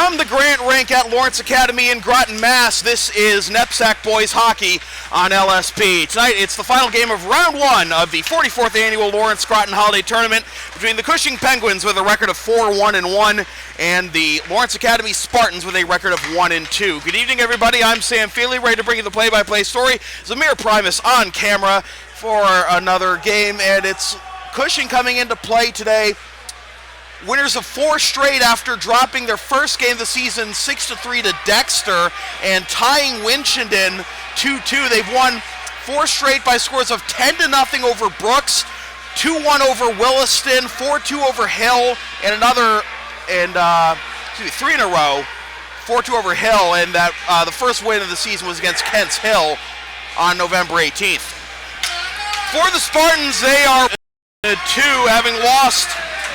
From the Grant Rink at Lawrence Academy in Groton, Mass, this is NEPSAC Boys Hockey on LSP. Tonight, it's the final game of Round 1 of the 44th Annual Lawrence Groton Holiday Tournament between the Cushing Penguins with a record of 4-1-1 and the Lawrence Academy Spartans with a record of 1-2. Good evening, everybody. I'm Sam Feely, ready to bring you the play-by-play story. Zamir Primus on camera for another game, and it's Cushing coming into play today. Winners of 4 straight after dropping their first game of the season 6-3 to Dexter and tying Winchendon 2-2. They've won 4 straight by scores of 10-0 over Brooks, 2-1 over Williston, 4-2 over Hill, and 3 in a row, 4-2 over Hill, and that the first win of the season was against Kent's Hill on November 18th. For the Spartans, they are 2, having lost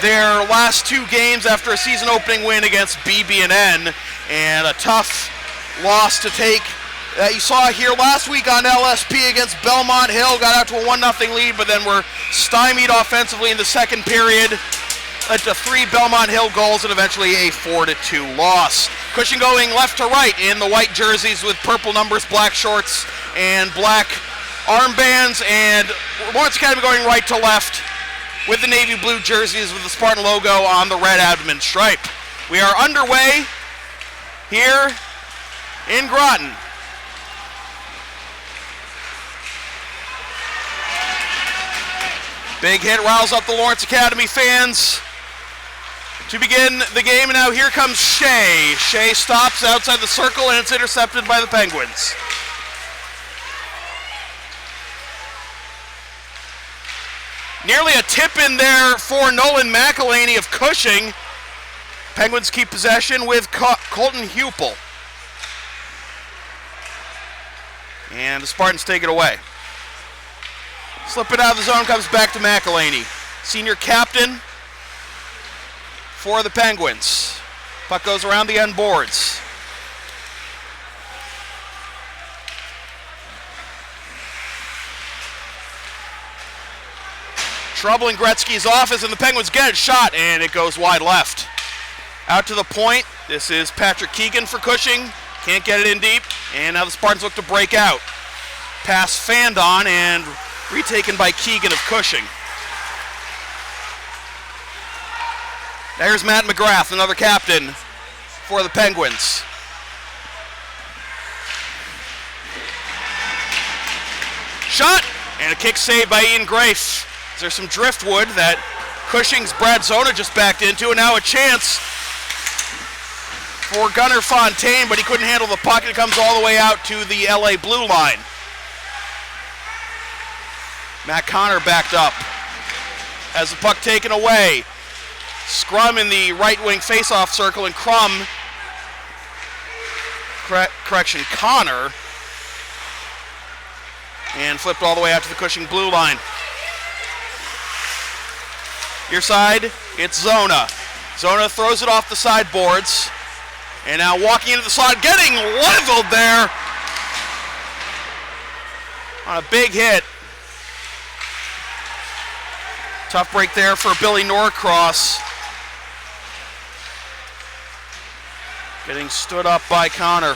their last 2 games after a season opening win against BB&N, and a tough loss to take that you saw here last week on LSP against Belmont Hill. Got out to a 1-0 lead, but then were stymied offensively in the second period. Led to 3 Belmont Hill goals and eventually a 4-2 loss. Cushing going left to right in the white jerseys with purple numbers, black shorts, and black armbands, and Lawrence Academy going right to left with the navy blue jerseys with the Spartan logo on the red abdomen stripe. We are underway here in Groton. Big hit riles up the Lawrence Academy fans to begin the game, and now here comes Shea. Shea stops outside the circle, and it's intercepted by the Penguins. Nearly a tip in there for Nolan McElhaney of Cushing. Penguins keep possession with Colton Hupel. And the Spartans take it away. Slipping out of the zone, comes back to McElhaney. Senior captain for the Penguins. Puck goes around the end boards. Trouble in Gretzky's office, and the Penguins get it shot, and it goes wide left. Out to the point. This is Patrick Keegan for Cushing. Can't get it in deep, and now the Spartans look to break out. Pass fanned on and retaken by Keegan of Cushing. There's Matt McGrath, another captain for the Penguins. Shot, and a kick saved by Ian Grafe. There's some driftwood that Cushing's Brad Zona just backed into, and now a chance for Gunnar Fontaine, but he couldn't handle the puck. It comes all the way out to the LA blue line. Matt Connor backed up. Has the puck taken away. Scrum in the right wing faceoff circle, and Connor, and flipped all the way out to the Cushing blue line. Your side, it's Zona. Zona throws it off the sideboards. And now walking into the slot, getting leveled there on a big hit. Tough break there for Billy Norcross. Getting stood up by Connor.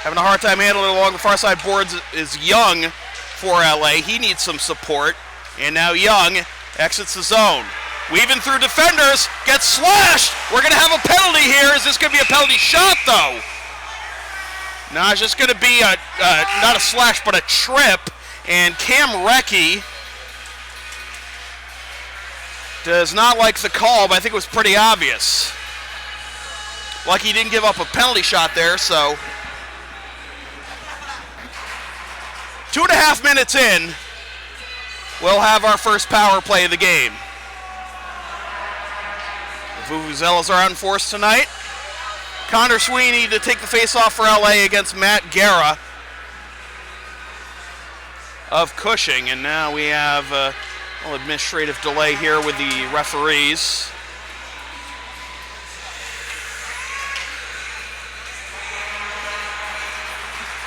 Having a hard time handling it along the far side boards is Young for LA. He needs some support. And now Young exits the zone. Weaving through defenders, gets slashed. We're going to have a penalty here. Is this going to be a penalty shot, though? No, it's just going to be not a slash, but a trip. And Cam Recchi does not like the call, but I think it was pretty obvious. Like he didn't give up a penalty shot there, so 2.5 minutes in, we'll have our first power play of the game. The Vuvuzelas are out in force tonight. Connor Sweeney to take the face-off for LA against Matt Guerra of Cushing. And now we have a little administrative delay here with the referees.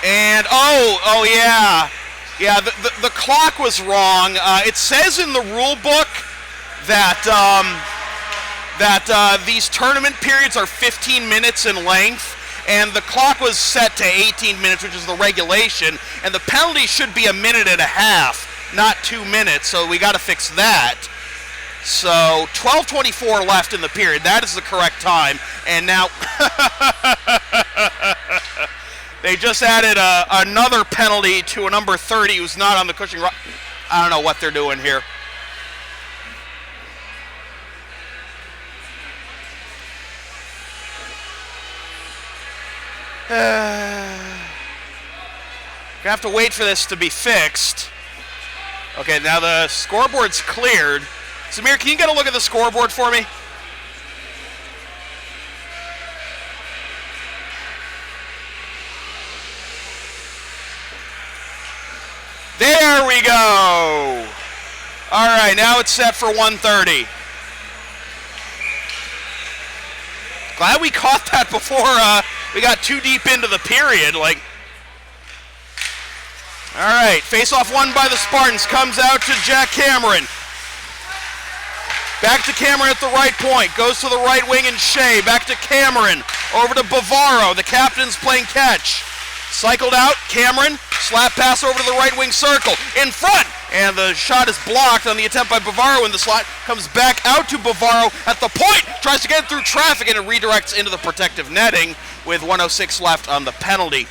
And, oh yeah. Yeah, the clock was wrong. It says in the rule book that these tournament periods are 15 minutes in length, and the clock was set to 18 minutes, which is the regulation, and the penalty should be 1.5 minutes, not 2 minutes, so we got to fix that. So 12:24 left in the period. That is the correct time, and now they just added another penalty to a number 30 who's not on the Cushing. I don't know what they're doing here. Gonna have to wait for this to be fixed. Okay, now the scoreboard's cleared. Samir, can you get a look at the scoreboard for me? There we go. All right, now it's set for 1:30. Glad we caught that before we got too deep into the period. All right, face-off won by the Spartans. Comes out to Jack Cameron. Back to Cameron at the right point. Goes to the right wing and Shea. Back to Cameron. Over to Bavaro. The captain's playing catch. Cycled out. Cameron. Slap pass over to the right wing circle. In front. And the shot is blocked on the attempt by Bavaro in the slot. Comes back out to Bavaro at the point. Tries to get through traffic and it redirects into the protective netting with 1:06 left on the penalty.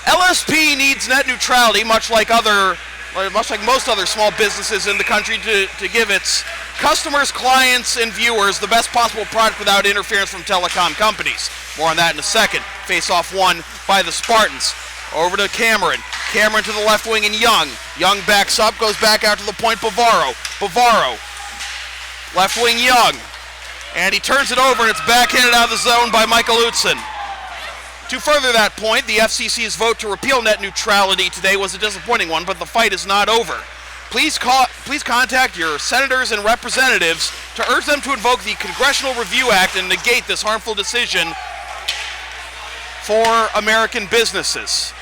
LSP needs net neutrality, much like most other small businesses in the country, to give its customers, clients, and viewers the best possible product without interference from telecom companies. More on that in a second. Face-off won by the Spartans. Over to Cameron. Cameron to the left wing and Young. Young backs up, goes back out to the point, Bavaro. Bavaro. Left wing Young. And he turns it over and it's backhanded out of the zone by Michael Utzon. To further that point, the FCC's vote to repeal net neutrality today was a disappointing one, but the fight is not over. Please contact your senators and representatives to urge them to invoke the Congressional Review Act and negate this harmful decision for American businesses.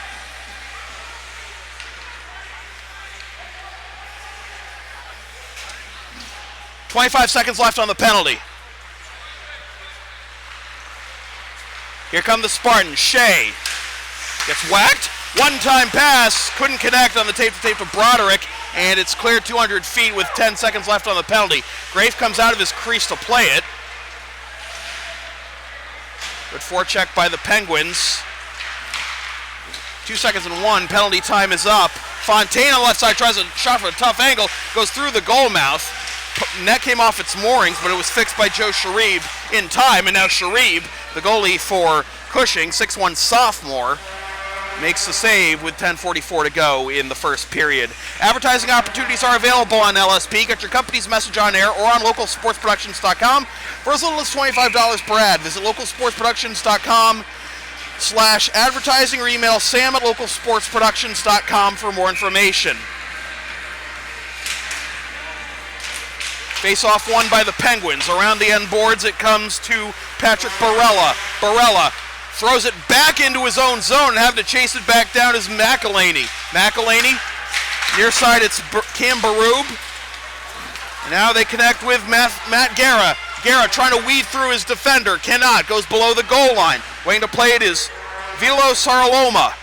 "25 seconds left on the penalty. Here come the Spartans. Shea gets whacked. One-time pass. Couldn't connect on the tape-to-tape to Broderick. And it's cleared 200 feet with 10 seconds left on the penalty. Grafe comes out of his crease to play it. Good forecheck by the Penguins. 2 seconds and 1. Penalty time is up. Fontaine on the left side tries a shot from a tough angle. Goes through the goal mouth. Net came off its moorings, but it was fixed by Joe Sharib in time. And now Sharib, the goalie for Cushing, 6'1" sophomore, makes the save with 10:44 to go in the first period. Advertising opportunities are available on LSP. Get your company's message on air or on localsportsproductions.com for as little as $25 per ad. Visit localsportsproductions.com/advertising or email sam@localsportsproductions.com for more information. Face-off won by the Penguins. Around the end boards it comes to Patrick Barella. Barella throws it back into his own zone and having to chase it back down is McElhaney. McElhaney, near side it's Cam Baroob. And now they connect with Matt Guerra. Guerra trying to weed through his defender. Cannot. Goes below the goal line. Waiting to play it is Vilo Saraloma.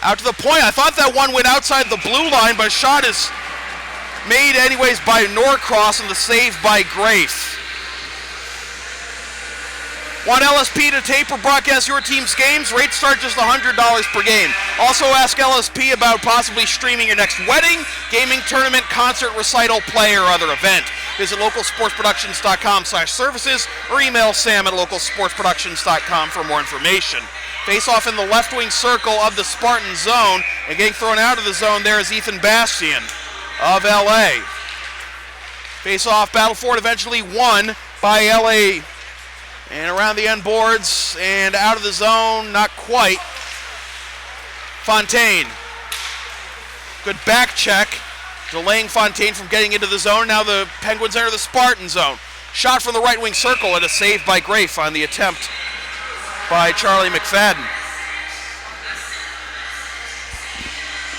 Out to the point. I thought that one went outside the blue line, but a shot is made anyways by Norcross and the save by Grafe. Want LSP to tape or broadcast your team's games? Rates start just $100 per game. Also ask LSP about possibly streaming your next wedding, gaming, tournament, concert, recital, play, or other event. Visit localsportsproductions.com/services or email sam@localsportsproductions.com for more information. Face off in the left wing circle of the Spartan zone, and getting thrown out of the zone there is Ethan Bastian of LA. Face off, battle for it eventually won by LA. And around the end boards and out of the zone, not quite. Fontaine. Good back check, delaying Fontaine from getting into the zone. Now the Penguins enter the Spartan zone. Shot from the right wing circle and a save by Grafe on the attempt by Charlie McFadden.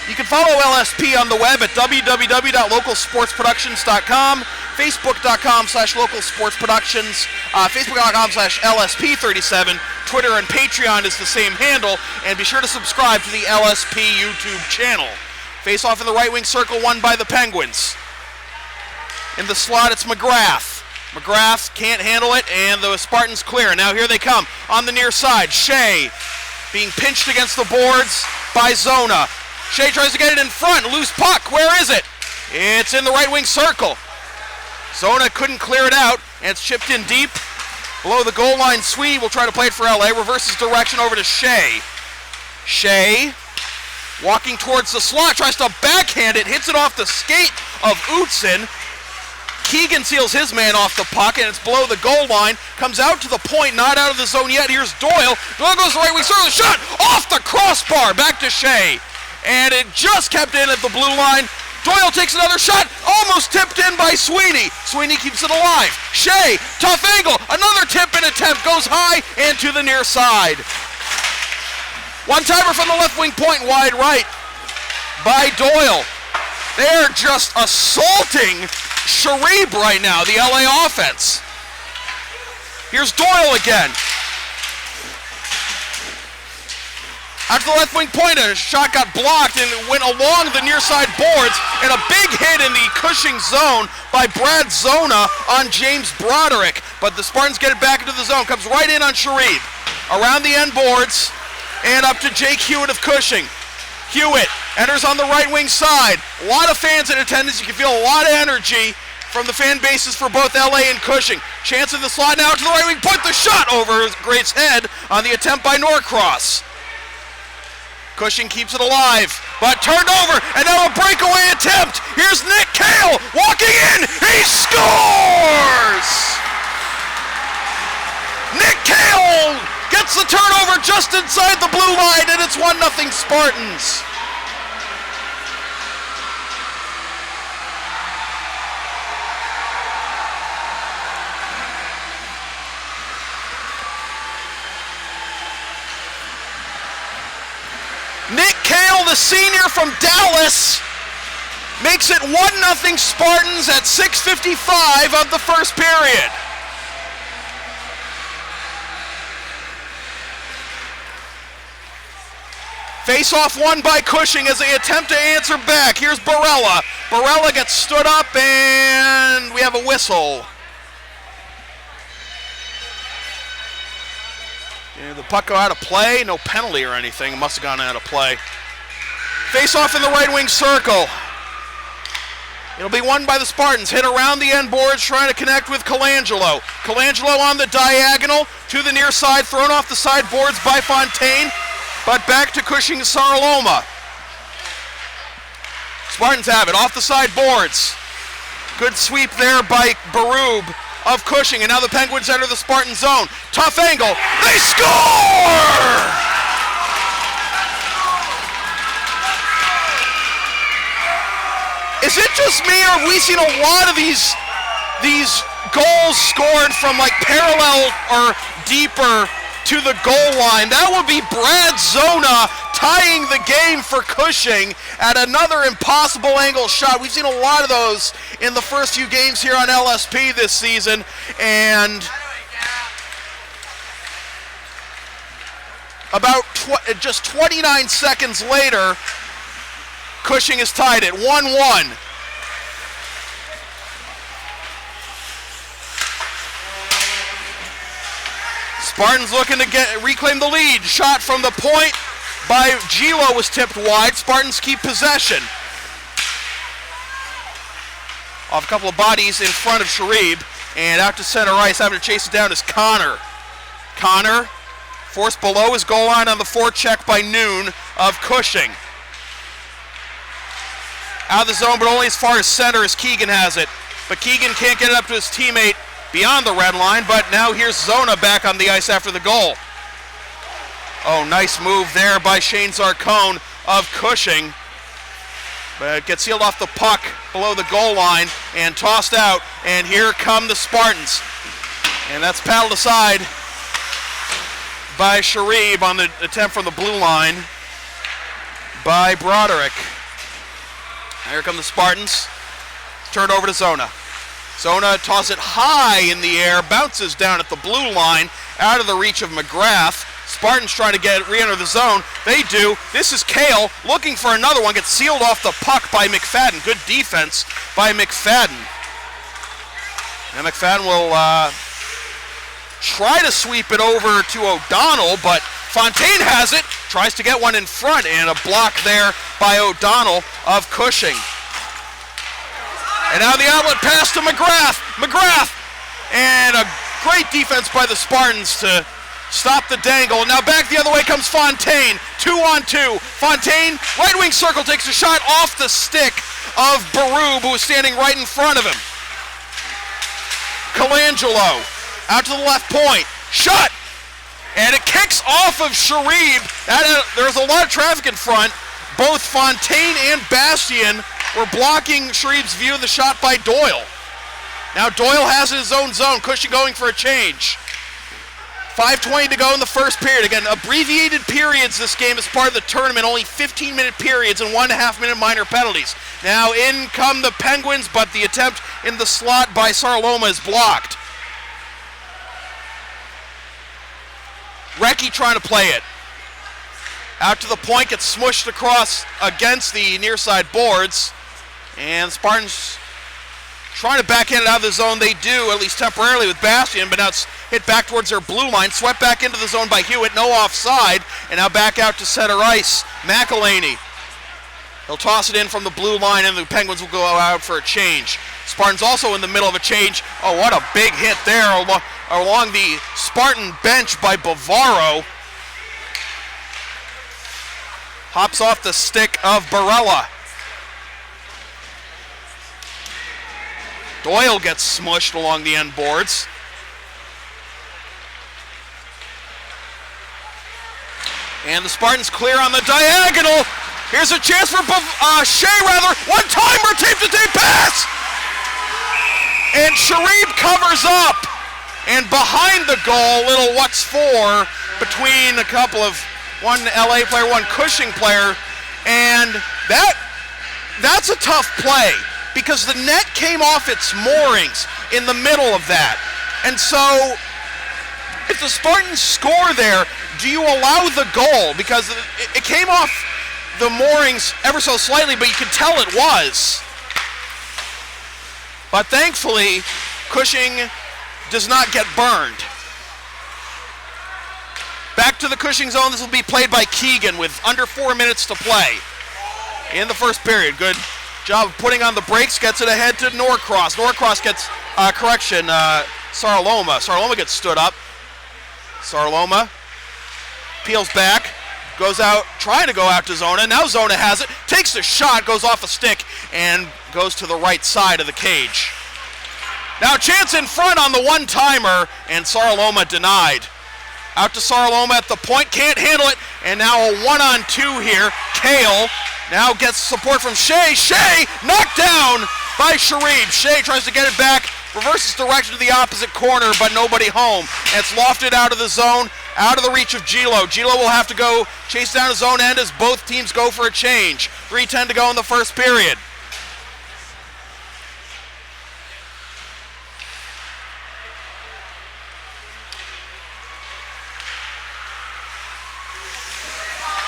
You can follow LSP on the web at www.localsportsproductions.com, facebook.com/localsportsproductions, facebook.com/LSP37, Twitter and Patreon is the same handle, and be sure to subscribe to the LSP YouTube channel. Face off in the right wing circle, won by the Penguins. In the slot, it's McGrath. McGrath can't handle it, and the Spartans clear. Now here they come on the near side. Shea being pinched against the boards by Zona. Shea tries to get it in front. Loose puck. Where is it? It's in the right wing circle. Zona couldn't clear it out, and it's chipped in deep. Below the goal line, Sweeney will try to play it for LA. Reverses direction over to Shea. Shea walking towards the slot. Tries to backhand it. Hits it off the skate of Utsin. Keegan seals his man off the puck, and it's below the goal line. Comes out to the point, not out of the zone yet. Here's Doyle. Doyle goes the right wing circle. Shot off the crossbar. Back to Shea. And it just kept in at the blue line. Doyle takes another shot, almost tipped in by Sweeney. Sweeney keeps it alive. Shea, tough angle, another tip-in attempt, goes high and to the near side. One-timer from the left wing point, wide right by Doyle. They're just assaulting Sharib right now, the LA offense. Here's Doyle again. After the left wing point, a shot got blocked and it went along the near side boards, and a big hit in the Cushing zone by Brad Zona on James Broderick. But the Spartans get it back into the zone, comes right in on Sharib. Around the end boards and up to Jake Hewitt of Cushing. Hewitt enters on the right wing side. A lot of fans in attendance. You can feel a lot of energy from the fan bases for both LA and Cushing. Chance in the slot now to the right wing point. The shot over Great's head on the attempt by Norcross. Cushing keeps it alive, but turned over, and now a breakaway attempt. Here's Nick Cale walking in. He scores! Nick Cale gets the turnover just inside the blue line, and it's 1-0 Spartans. Nick Cale, the senior from Dallas, makes it 1-0 Spartans at 6:55 of the first period. Face-off won by Cushing as they attempt to answer back. Here's Barella. Barella gets stood up, and we have a whistle. Yeah, the puck go out of play, no penalty or anything. It must have gone out of play. Face off in the right wing circle. It'll be won by the Spartans. Hit around the end boards, trying to connect with Colangelo. Colangelo on the diagonal to the near side, thrown off the side boards by Fontaine, but back to Cushing Saraloma. Spartans have it off the side boards. Good sweep there by Barub of Cushing, and now the Penguins enter the Spartan zone. Tough angle. They score! Is it just me, or have we seen a lot of these goals scored from like parallel or deeper to the goal line? That would be Brad Zona tying the game for Cushing at another impossible angle shot. We've seen a lot of those in the first few games here on LSP this season, and about just 29 seconds later, Cushing is tied at 1-1. Spartans looking to reclaim the lead. Shot from the point by Gilo was tipped wide. Spartans keep possession. Off a couple of bodies in front of Sharib, and out to center ice, having to chase it down is Connor. Connor forced below his goal line on the forecheck by Noon of Cushing. Out of the zone, but only as far as center as Keegan has it. But Keegan can't get it up to his teammate beyond the red line, but now here's Zona back on the ice after the goal. Oh, nice move there by Shane Zarcone of Cushing. But it gets sealed off the puck below the goal line and tossed out, and here come the Spartans. And that's paddled aside by Sharib on the attempt from the blue line. by Broderick. Here come the Spartans. Turned over to Zona. Zona tosses it high in the air, bounces down at the blue line, out of the reach of McGrath. Spartans trying to re-enter the zone. They do. This is Kale looking for another one. Gets sealed off the puck by McFadden. Good defense by McFadden. And McFadden will try to sweep it over to O'Donnell, but Fontaine has it. Tries to get one in front, and a block there by O'Donnell of Cushing. And now the outlet pass to McGrath. McGrath! And a great defense by the Spartans to stop the dangle. Now back the other way comes Fontaine. 2-on-2. Fontaine, right wing circle, takes a shot off the stick of Barub, who is standing right in front of him. Colangelo out to the left point. Shot! And it kicks off of Sharib. There's a lot of traffic in front. Both Fontaine and Bastian were blocking Sharib's view of the shot by Doyle. Now Doyle has his own zone. Cushing going for a change. 5:20 to go in the first period. Again, abbreviated periods this game as part of the tournament. Only 15-minute periods and 1.5-minute minor penalties. Now in come the Penguins, but the attempt in the slot by Sarloma is blocked. Recchi trying to play it. Out to the point, gets smushed across against the near side boards. And Spartans trying to backhand it out of the zone. They do, at least temporarily with Bastian, but now it's hit back towards their blue line. Swept back into the zone by Hewitt, no offside. And now back out to center ice, McElhaney. He'll toss it in from the blue line, and the Penguins will go out for a change. Spartans also in the middle of a change. Oh, what a big hit there along the Spartan bench by Bavaro. Hops off the stick of Barella. Doyle gets smushed along the end boards. And the Spartans clear on the diagonal. Here's a chance for Shea, rather. One-timer, tape-to-tape pass! And Sharib covers up. And behind the goal, little what's for between a couple of, one LA player, one Cushing player. And that's a tough play, because the net came off its moorings in the middle of that. And so, if the Spartans score there, do you allow the goal? Because it came off the moorings ever so slightly, but you could tell it was. But thankfully, Cushing does not get burned. Back to the Cushing zone. This will be played by Keegan with under 4 minutes to play in the first period. Good job of putting on the brakes. Gets it ahead to Norcross. Norcross gets, Sarloma. Sarloma gets stood up. Sarloma peels back. Goes out, trying to go out to Zona. Now Zona has it. Takes the shot, goes off a stick, and goes to the right side of the cage. Now chance in front on the one-timer, and Sarloma denied. Out to Sarloma at the point, can't handle it, and now a 1-on-2 here. Kale now gets support from Shea. Shea knocked down by Sharib. Shea tries to get it back, reverses direction to the opposite corner, but nobody home. And it's lofted out of the zone, out of the reach of Gilo. Gilo will have to go chase down his own end as both teams go for a change. 3:10 to go in the first period.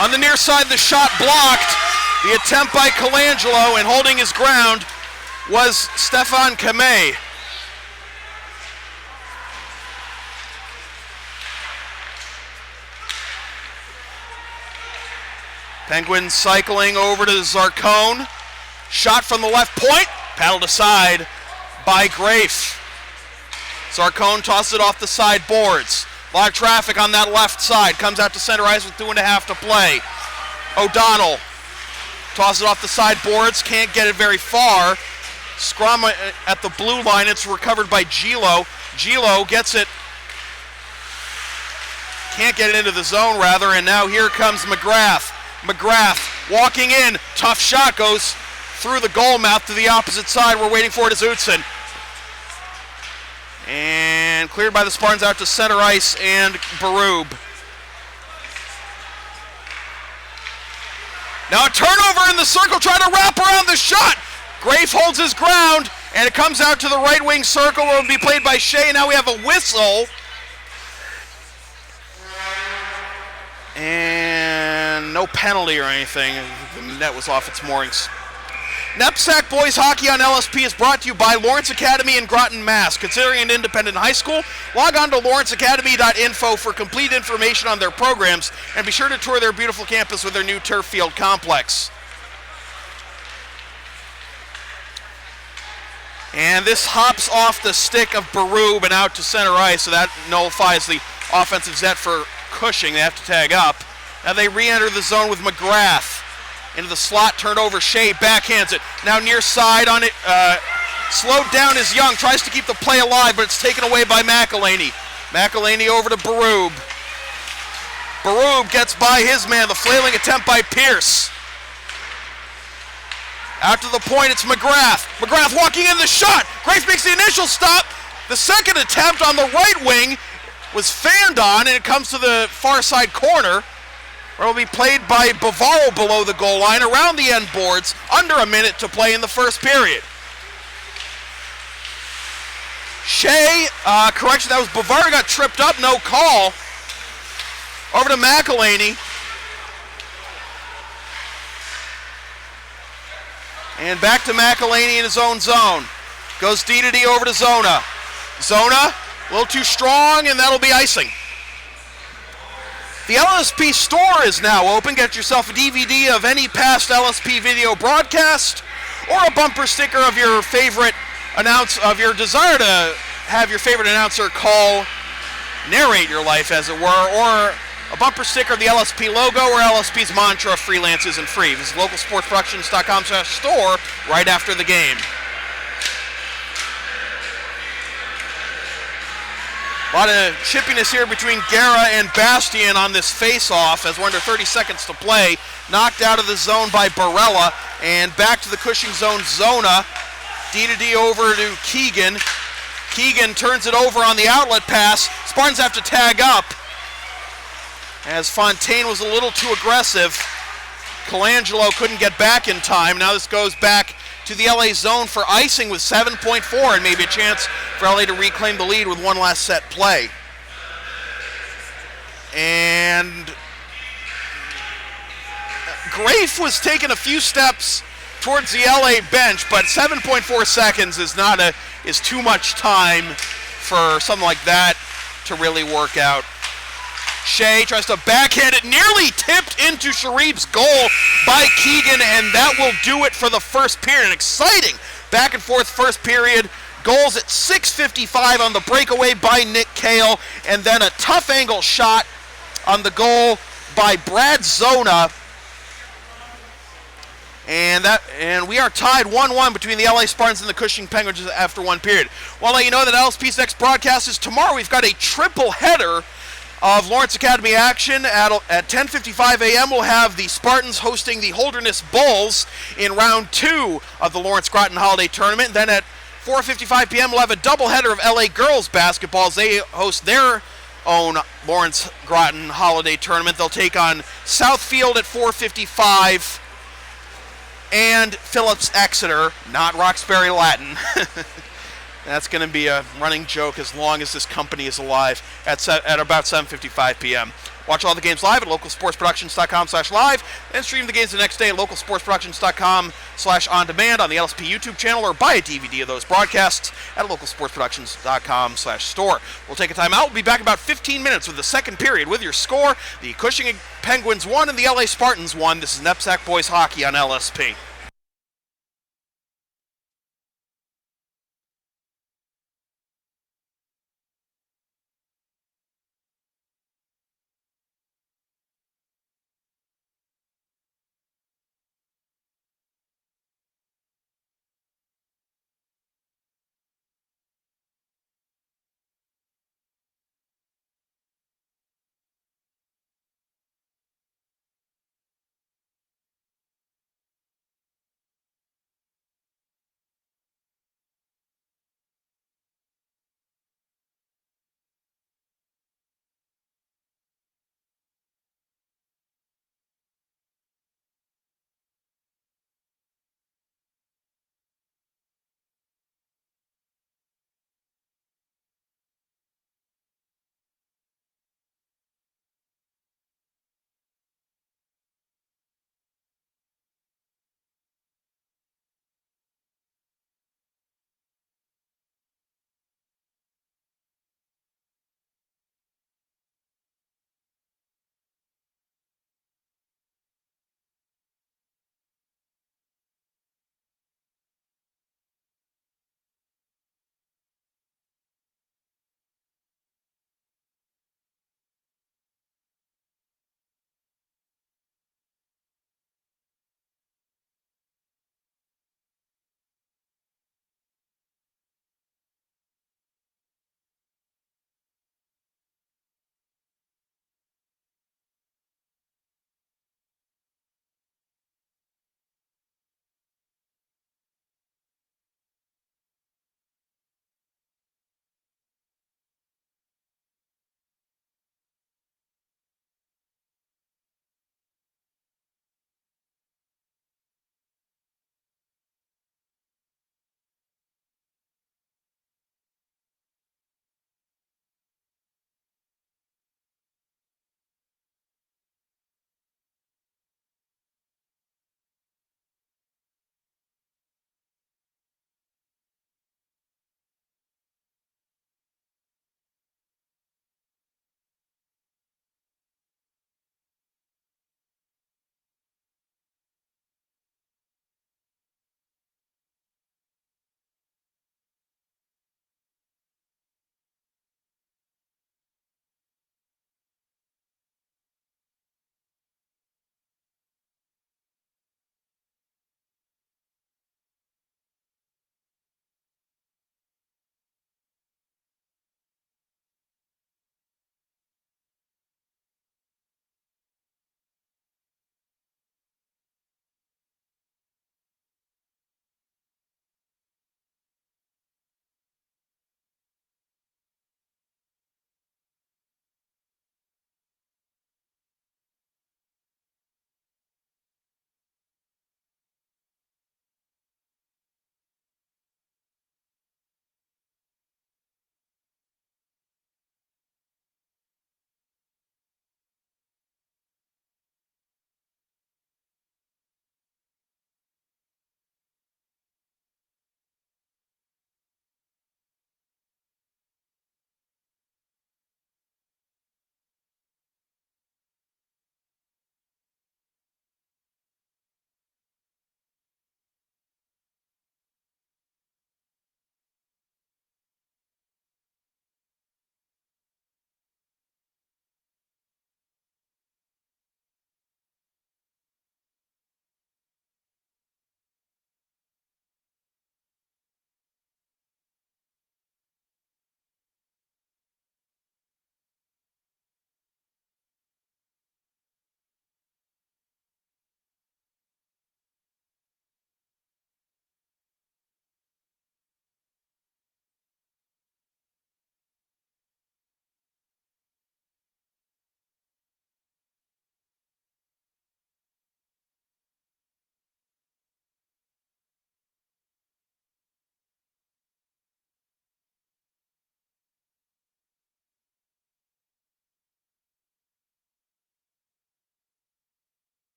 On the near side, the shot blocked. The attempt by Colangelo, and holding his ground was Stefan Kamei. Penguins cycling over to Zarcone. Shot from the left point, paddled aside by Grafe. Zarcone tosses it off the side boards. A lot of traffic on that left side. Comes out to center ice with 2.5 to play. O'Donnell tosses it off the side boards. Can't get it very far. Scrum at the blue line. It's recovered by Gilo. Gilo gets it. Can't get it into the zone, rather. And now here comes McGrath. McGrath walking in. Tough shot goes through the goal mouth to the opposite side. We're waiting for it as Utzon. And cleared by the Spartans out to center ice and Barub. Now a turnover in the circle, trying to wrap around the shot. Grafe holds his ground, and it comes out to the right wing circle where it will be played by Shea. Now we have a whistle. And no penalty or anything. The net was off its moorings. NEPSAC Boys Hockey on LSP is brought to you by Lawrence Academy in Groton, Mass. Considering an independent high school, log on to lawrenceacademy.info for complete information on their programs, and be sure to tour their beautiful campus with their new turf field complex. And this hops off the stick of Berube and out to center ice, so that nullifies the offensive set for Cushing. They have to tag up. Now they re-enter the zone with McGrath. Into the slot, turned over, Shea backhands it. Now near side on it, slowed down is Young, tries to keep the play alive, but it's taken away by McElhaney. McElhaney over to Berube. Berube gets by his man, the flailing attempt by Pierce. Out to the point, it's McGrath. McGrath walking in the shot. Grafe makes the initial stop. The second attempt on the right wing was fanned on, and it comes to the far side corner, where it will be played by Bavaro below the goal line, around the end boards, under a minute to play in the first period. Shea, correction, that was Bavaro, got tripped up, no call. Over to McElhaney. And back to McElhaney in his own zone. Goes D-to-D over to Zona. Zona, a little too strong, and that'll be icing. The LSP store is now open. Get yourself a DVD of any past LSP video broadcast, or a bumper sticker of your favorite desire to have your favorite announcer narrate your life, as it were, or a bumper sticker of the LSP logo or LSP's mantra, freelance isn't free. Visit localsportsproductions.com/store right after the game. A lot of chippiness here between Guerra and Bastian on this face-off as we're under 30 seconds to play. Knocked out of the zone by Barella, and back to the Cushing zone. Zona, D-to-D over to Keegan. Keegan turns it over on the outlet pass. Spartans have to tag up as Fontaine was a little too aggressive. Colangelo couldn't get back in time. Now this goes back to the LA zone for icing with 7.4, and maybe a chance for LA to reclaim the lead with one last set play. And Grafe was taking a few steps towards the LA bench, but 7.4 seconds is too much time for something like that to really work out. Shea tries to backhand it, nearly tipped into Sharif's goal by Keegan, and that will do it for the first period. An exciting back and forth first period. Goals at 6:55 on the breakaway by Nick Kale, and then a tough angle shot on the goal by Brad Zona. And we are tied 1-1 between the LA Spartans and the Cushing Penguins after one period. Well, I'll let you know that LSP's next broadcast is tomorrow. We've got a triple header of Lawrence Academy action. At 10:55 a.m. we'll have the Spartans hosting the Holderness Bulls in round 2 of the Lawrence Groton Holiday Tournament. Then at 4:55 p.m. we'll have a doubleheader of LA girls basketball as they host their own Lawrence Groton Holiday Tournament. They'll take on Southfield at 4:55 and Phillips Exeter, not Roxbury Latin. That's going to be a running joke as long as this company is alive at about 7:55 p.m. Watch all the games live at localsportsproductions.com/live, and stream the games the next day at localsportsproductions.com/on-demand on the LSP YouTube channel, or buy a DVD of those broadcasts at localsportsproductions.com/store. We'll take a time out. We'll be back in about 15 minutes with the second period with your score. The Cushing Penguins won and the LA Spartans won. This is NEPSAC Boys Hockey on LSP.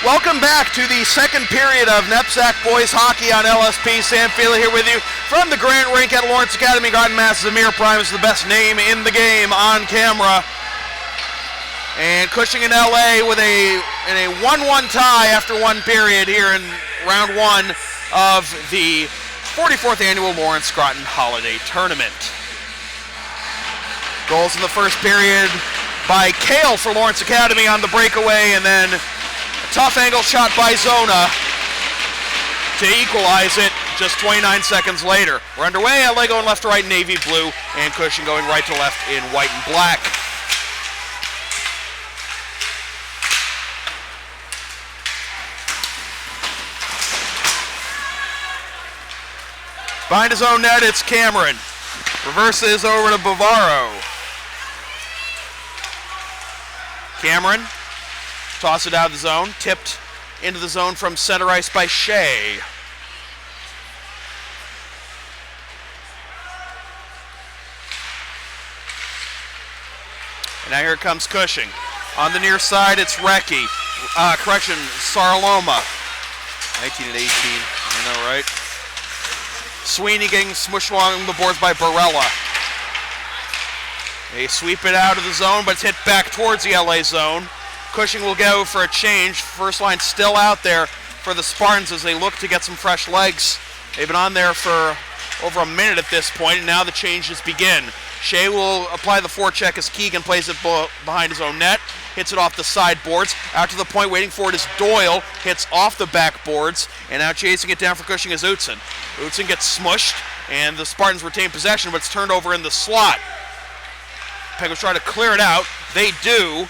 Welcome back to the second period of NEPSAC boys hockey on LSP. Sam Feely here with you from the Grant Rink at Lawrence Academy. Groton, Mass. Amir Prime is the best name in the game on camera. And Cushing in LA with a 1-1 tie after one period here in round one of the 44th annual Lawrence Groton Holiday Tournament. Goals in the first period by Kale for Lawrence Academy on the breakaway, and then tough angle shot by Zona to equalize it just 29 seconds later. We're underway. LA going left to right in navy blue, and Cushing going right to left in white and black. Behind his own net, it's Cameron. Reverses over to Bavaro. Cameron. Toss it out of the zone, tipped into the zone from center ice by Shea. And now here comes Cushing. On the near side, it's Recchi. Saraloma. 19 and 18, I know, right? Sweeney getting smushed along the boards by Barella. They sweep it out of the zone, but it's hit back towards the LA zone. Cushing will go for a change. First line still out there for the Spartans as they look to get some fresh legs. They've been on there for over a minute at this point, and now the changes begin. Shea will apply the forecheck as Keegan plays it behind his own net. Hits it off the sideboards. Out to the point, waiting for it is Doyle. Hits off the backboards, and now chasing it down for Cushing is Utzon. Utzon gets smushed, and the Spartans retain possession, but it's turned over in the slot. Penguins try to clear it out. They do.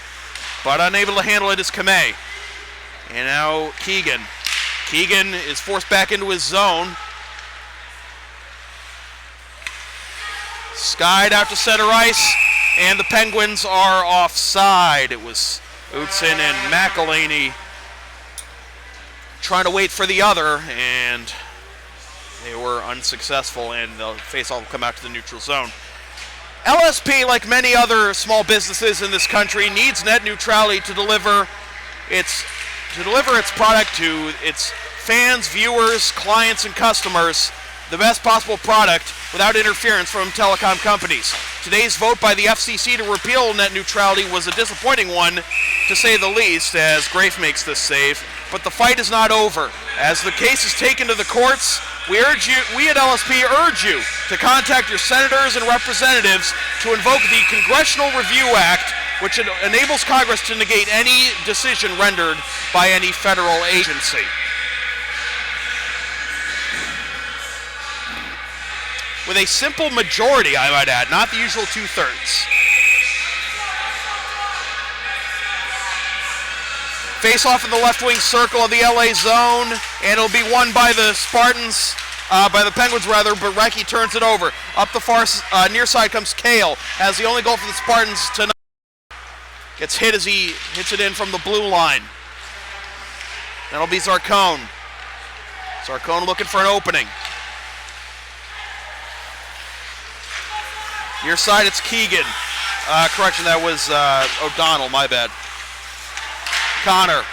But unable to handle it is Kamei. And now Keegan. Keegan is forced back into his zone. Skied out to center ice, and the Penguins are offside. It was Utzon and McElhaney trying to wait for the other, and they were unsuccessful, and the faceoff will come out to the neutral zone. LSP, like many other small businesses in this country, needs net neutrality to deliver its product to its fans, viewers, clients, and customers the best possible product without interference from telecom companies. Today's vote by the FCC to repeal net neutrality was a disappointing one, to say the least, as Grafe makes this save. But the fight is not over. As the case is taken to the courts, we at LSP urge you to contact your senators and representatives to invoke the Congressional Review Act, which enables Congress to negate any decision rendered by any federal agency. With a simple majority, I might add, not the usual 2/3. Face-off in the left wing circle of the LA zone, and it'll be won by the Spartans, by the Penguins rather, but Recchi turns it over. Up the far near side comes Kale, has the only goal for the Spartans tonight. Gets hit as he hits it in from the blue line. That'll be Zarcone. Zarcone looking for an opening. Near side, it's Keegan. Correction, that was O'Donnell, my bad. Connor.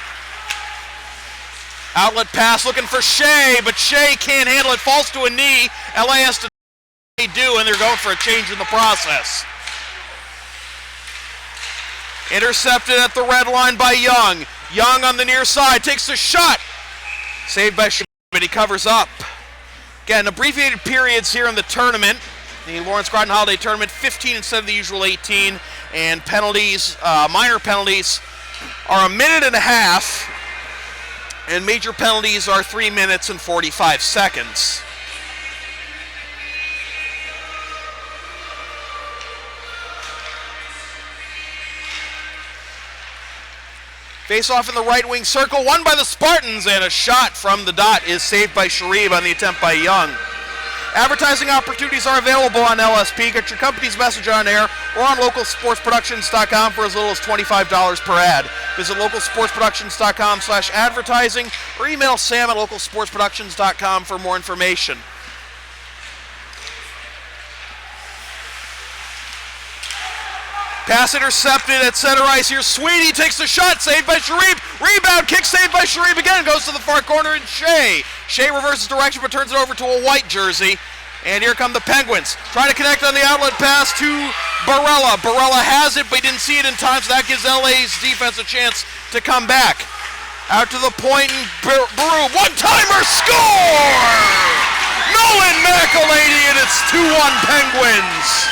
Outlet pass looking for Shea, but Shea can't handle it. Falls to a knee. LA has to do, and they're going for a change in the process. Intercepted at the red line by Young. Young on the near side takes the shot. Saved by Shea, but he covers up. Again, abbreviated periods here in the tournament. The Lawrence Groton Holiday Tournament, 15 instead of the usual 18, and penalties, minor penalties, are a minute and a half, and major penalties are 3 minutes and 45 seconds. Face-off in the right wing circle, won by the Spartans, and a shot from the dot is saved by Sharif on the attempt by Young. Advertising opportunities are available on LSP. Get your company's message on air or on localsportsproductions.com for as little as $25 per ad. Visit localsportsproductions.com/advertising or email Sam at localsportsproductions.com for more information. Pass intercepted at center ice. Here's Sweeney, takes the shot, saved by Sharif. Rebound, kick saved by Sharif again, goes to the far corner and Shea. Shea reverses direction but turns it over to a white jersey. And here come the Penguins. Trying to connect on the outlet pass to Barella. Barella has it, but he didn't see it in time, so that gives LA's defense a chance to come back. Out to the point, and Baru, one-timer, score! Nolan McElhaney, and it's 2-1 Penguins.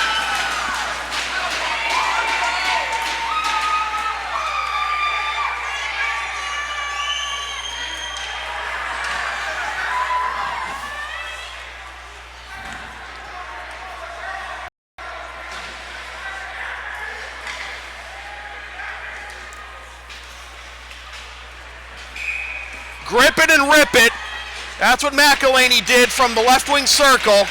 Grip it and rip it. That's what McElhaney did from the left wing circle.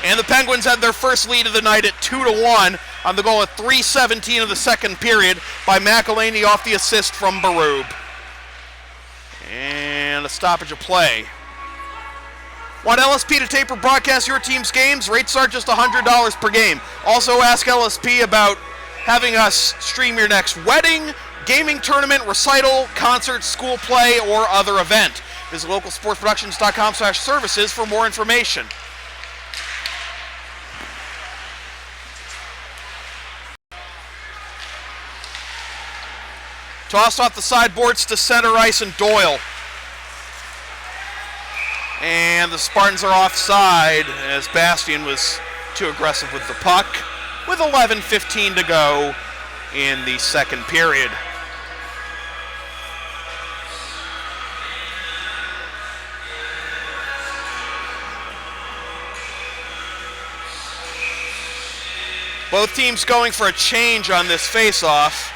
And the Penguins had their first lead of the night at 2-1 on the goal at 3:17 of the second period by McElhaney off the assist from Barub. And a stoppage of play. Want LSP to tape or broadcast your team's games? Rates are just $100 per game. Also ask LSP about having us stream your next wedding, gaming tournament, recital, concert, school play, or other event. Visit localsportsproductions.com/services for more information. Tossed off the sideboards to center ice and Doyle. And the Spartans are offside as Bastian was too aggressive with the puck with 11:15 to go in the second period. Both teams going for a change on this face-off,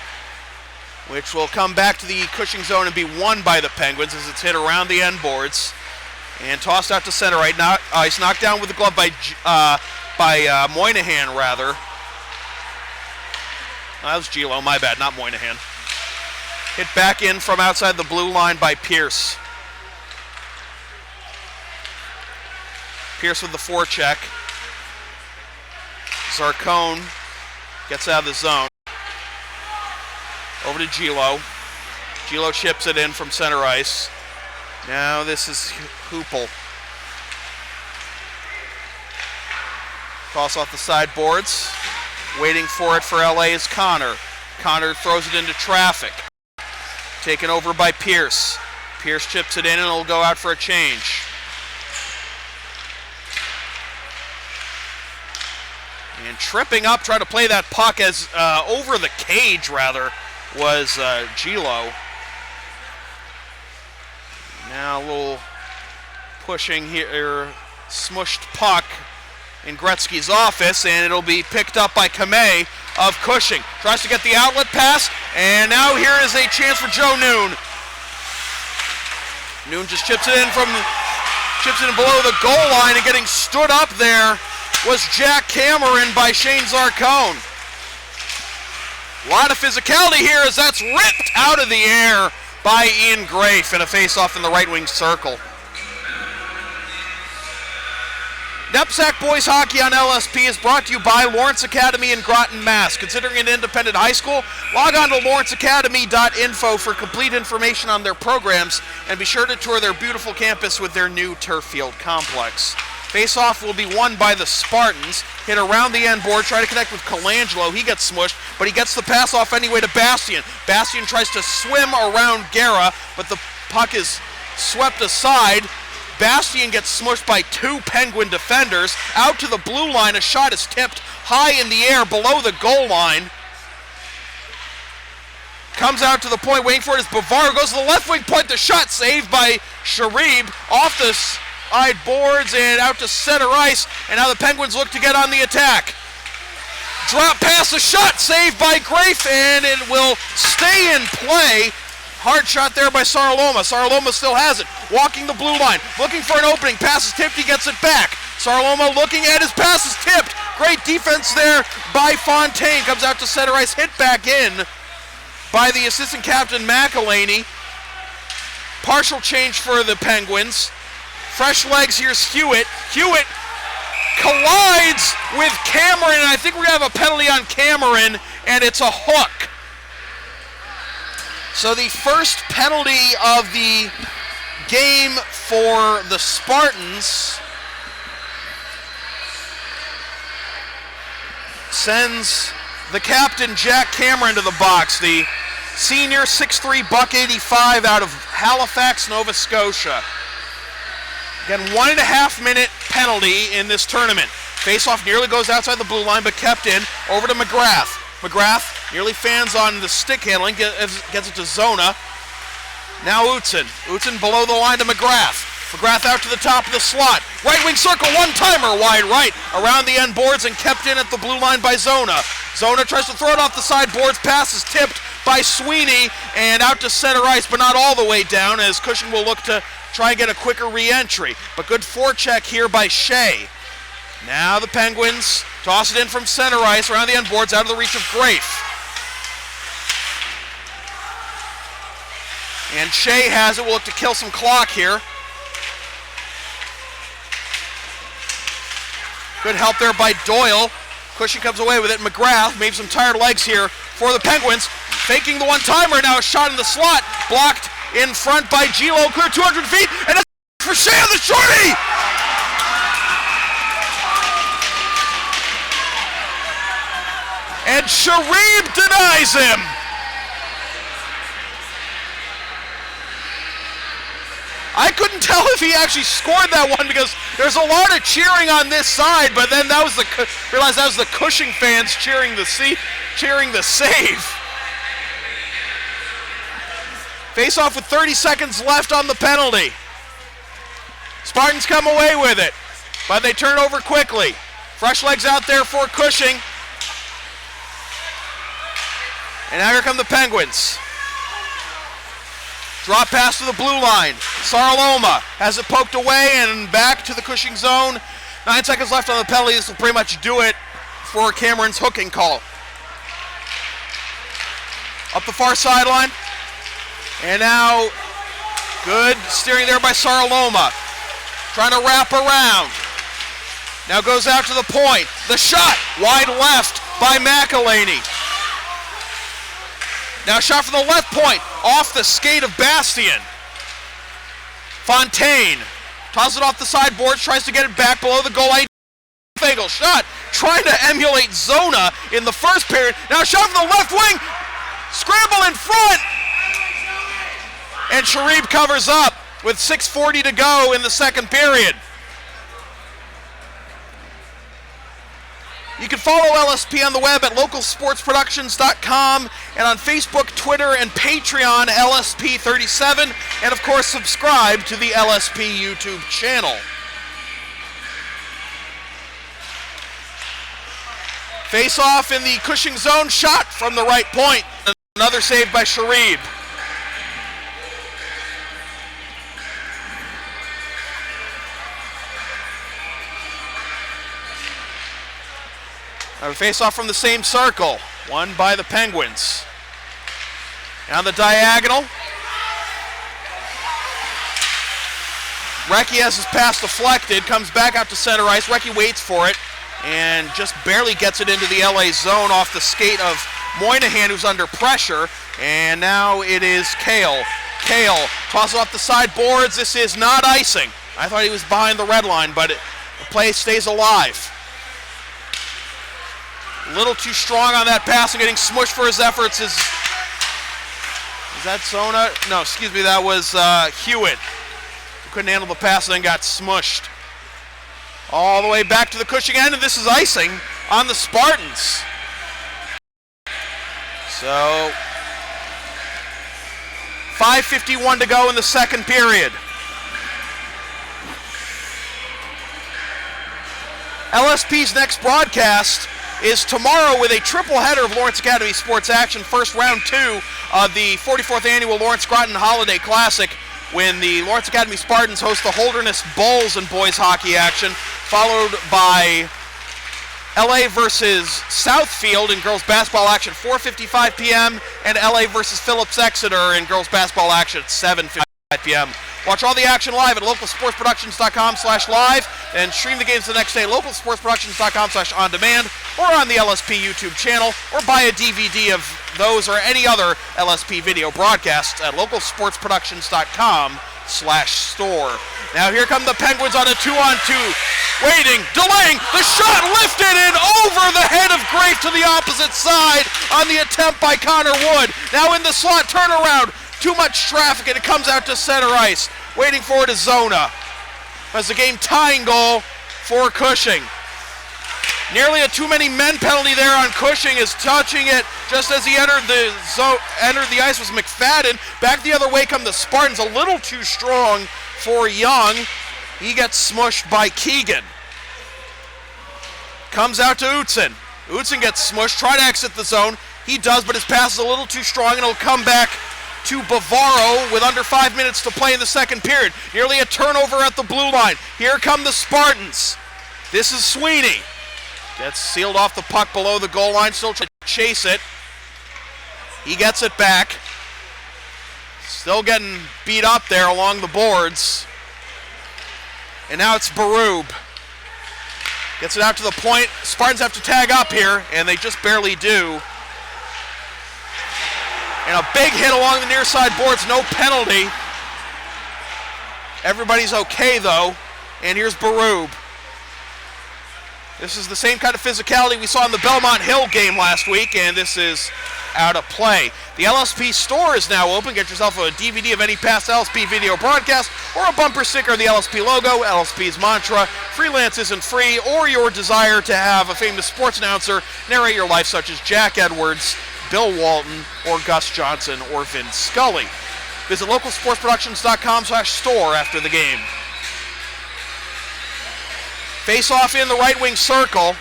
which will come back to the Cushing zone and be won by the Penguins as it's hit around the end boards and tossed out to center right. Now, he's knocked down with the glove by Moynihan, rather. That was Gilo, my bad, not Moynihan. Hit back in from outside the blue line by Pierce. Pierce with the forecheck. Zarcone gets out of the zone. Over to Gilo. Gilo chips it in from center ice. Now this is Hoople. Toss off the sideboards. Waiting for it for LA is Connor. Connor throws it into traffic. Taken over by Pierce. Pierce chips it in and it'll go out for a change. And tripping up, trying to play that puck as over the cage, rather, was Gilo. Now a little pushing here, smushed puck in Gretzky's office, and it'll be picked up by Kamei of Cushing. Tries to get the outlet pass, and now here is a chance for Joe Noon. Noon just chips it in below the goal line, and getting stood up there was Jack Cameron by Shane Zarcone. A lot of physicality here as that's ripped out of the air by Ian Grafe in a face-off in the right wing circle. NEPSAC Boys Hockey on LSP is brought to you by Lawrence Academy in Groton, Mass. Considering an independent high school, log on to lawrenceacademy.info for complete information on their programs, and be sure to tour their beautiful campus with their new turf field complex. Face-off will be won by the Spartans. Hit around the end board, try to connect with Colangelo. He gets smushed, but he gets the pass off anyway to Bastian. Bastian tries to swim around Guerra, but the puck is swept aside. Bastian gets smushed by two Penguin defenders. Out to the blue line, a shot is tipped high in the air below the goal line. Comes out to the point, waiting for it as Bavaro goes to the left wing point. The shot saved by Sharib off the side boards and out to center ice. And now the Penguins look to get on the attack. Drop pass, a shot saved by Grafe, and it will stay in play. Hard shot there by Saraloma. Saraloma still has it. Walking the blue line. Looking for an opening. Pass is tipped. He gets it back. Saraloma looking at his pass is tipped. Great defense there by Fontaine. Comes out to center ice. Hit back in by the assistant captain McElhaney. Partial change for the Penguins. Fresh legs. Here's Hewitt. Hewitt collides with Cameron, and I think we're going to have a penalty on Cameron and it's a hook. So the first penalty of the game for the Spartans sends the captain, Jack Cameron, to the box. The senior, 6'3", $185 out of Halifax, Nova Scotia. Again, 1.5-minute penalty in this tournament. Faceoff nearly goes outside the blue line, but kept in. Over to McGrath. McGrath nearly fans on the stick handling, gets it to Zona. Now Utzon. Utzon below the line to McGrath. McGrath out to the top of the slot. Right wing circle, one-timer, wide right. Around the end boards and kept in at the blue line by Zona. Zona tries to throw it off the side boards. Pass is tipped by Sweeney and out to center ice, but not all the way down, as Cushing will look to try and get a quicker re-entry. But good forecheck here by Shea. Now the Penguins toss it in from center ice, around the end boards, out of the reach of Grafe. And Shea has it, will look to kill some clock here. Good help there by Doyle. Cushing comes away with it. McGrath, maybe some tired legs here for the Penguins. Faking the one-timer, now a shot in the slot. Blocked in front by Gilo, clear 200 feet, and it's for Shea on the shorty! And Sharib denies him. I couldn't tell if he actually scored that one because there's a lot of cheering on this side, but then that was realized that was the Cushing fans cheering the save. Face off with 30 seconds left on the penalty. Spartans come away with it, but they turn over quickly. Fresh legs out there for Cushing. And now here come the Penguins. Drop pass to the blue line. Saraloma has it poked away and back to the Cushing zone. 9 seconds left on the penalty. This will pretty much do it for Cameron's hooking call. Up the far sideline. And now good steering there by Saraloma. Trying to wrap around. Now goes out to the point. The shot wide left by McElhaney. Now a shot from the left point, off the skate of Bastien. Fontaine tosses it off the sideboards, tries to get it back below the goal line. Fagel shot, trying to emulate Zona in the first period. Now a shot from the left wing, scramble in front. And Sharib covers up with 6:40 to go in the second period. You can follow LSP on the web at localsportsproductions.com and on Facebook, Twitter, and Patreon, LSP37, and of course subscribe to the LSP YouTube channel. Face off in the Cushing zone, shot from the right point. Another save by Sharib. A face-off from the same circle, won by the Penguins. Now the diagonal. Recchi has his pass deflected, comes back out to center ice. Recchi waits for it and just barely gets it into the LA zone off the skate of Moynihan, who's under pressure. And now it is Kale. Kale tosses off the side boards. This is not icing. I thought he was behind the red line, but the play stays alive. A little too strong on that pass and getting smushed for his efforts is that Zona? No, excuse me, that was Hewitt. Couldn't handle the pass and then got smushed. All the way back to the Cushing end, and this is icing on the Spartans. So, 5:51 to go in the second period. LSP's next broadcast is tomorrow with a triple header of Lawrence Academy sports action. First round 2 of the 44th annual Lawrence Groton Holiday Classic, when the Lawrence Academy Spartans host the Holderness Bulls in boys hockey action, followed by LA versus Southfield in girls basketball action 4:55 p.m. and LA versus Phillips Exeter in girls basketball action at 7:55 p.m. Watch all the action live at localsportsproductions.com/live and stream the games the next day at localsportsproductions.com/on-demand. or on the LSP YouTube channel, or buy a DVD of those or any other LSP video broadcasts at localsportsproductions.com/store. Now here come the Penguins on a 2-on-2. Waiting, delaying, the shot lifted and over the head of Grafe to the opposite side on the attempt by Connor Wood. Now in the slot, turnaround, too much traffic and it comes out to center ice. Waiting for it is Zona. As the game tying goal for Cushing. Nearly a too many men penalty there on Cushing, is touching it just as he entered the ice was McFadden. Back the other way come the Spartans, a little too strong for Young. He gets smushed by Keegan. Comes out to Utzin. Utzin gets smushed, try to exit the zone. He does, but his pass is a little too strong, and it'll come back to Bavaro with under 5 minutes to play in the second period. Nearly a turnover at the blue line. Here come the Spartans. This is Sweeney. Gets sealed off the puck below the goal line, still trying to chase it. He gets it back. Still getting beat up there along the boards. And now it's Barub. Gets it out to the point. Spartans have to tag up here, and they just barely do. And a big hit along the near side boards, no penalty. Everybody's okay though. And here's Barub. This is the same kind of physicality we saw in the Belmont Hill game last week, and this is out of play. The LSP store is now open. Get yourself a DVD of any past LSP video broadcast or a bumper sticker of the LSP logo, LSP's mantra, freelance isn't free, or your desire to have a famous sports announcer narrate your life such as Jack Edwards, Bill Walton, or Gus Johnson, or Vince Scully. Visit localsportsproductions.com/store after the game. Face off in the right wing circle.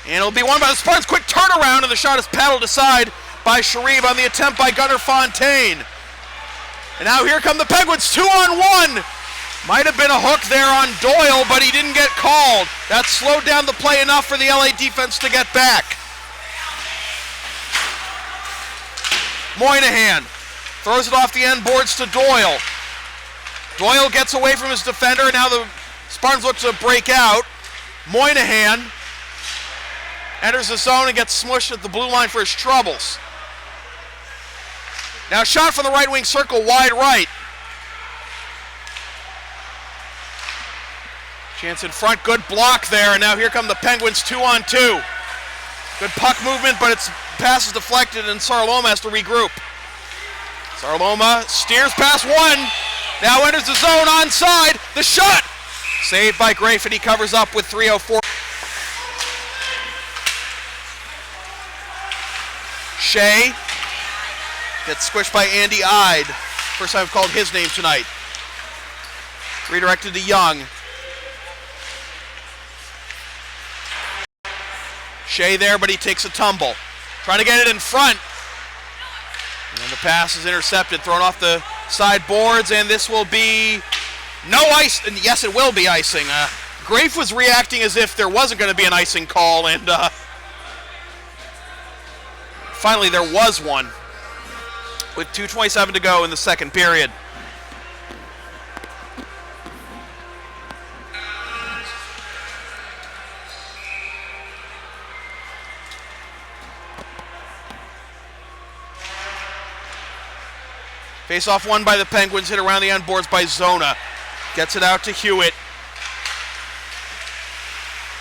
And it'll be won by the Spartans. Quick turnaround, and the shot is paddled aside by Sharif on the attempt by Gunnar Fontaine. And now here come the Penguins, 2-on-1. Might have been a hook there on Doyle, but he didn't get called. That slowed down the play enough for the LA defense to get back. Moynihan throws it off the end boards to Doyle. Doyle gets away from his defender, and now the Spartans look to break out. Moynihan enters the zone and gets smushed at the blue line for his troubles. Now shot from the right wing circle, wide right. Chance in front, good block there, and now here come the Penguins 2-on-2. Good puck movement, but its pass is deflected, and Sarloma has to regroup. Sarloma steers past one. Now enters the zone, onside, the shot! Saved by Grafe, and he covers up with 3:04. Shea gets squished by Andy Ide. First time I've called his name tonight. Redirected to Young. Shea there, but he takes a tumble. Trying to get it in front. And the pass is intercepted, thrown off the side boards, and this will be no ice. And yes, it will be icing. Grafe was reacting as if there wasn't going to be an icing call, and finally there was one with 2:27 to go in the second period. Face-off won by the Penguins, hit around the end boards by Zona. Gets it out to Hewitt.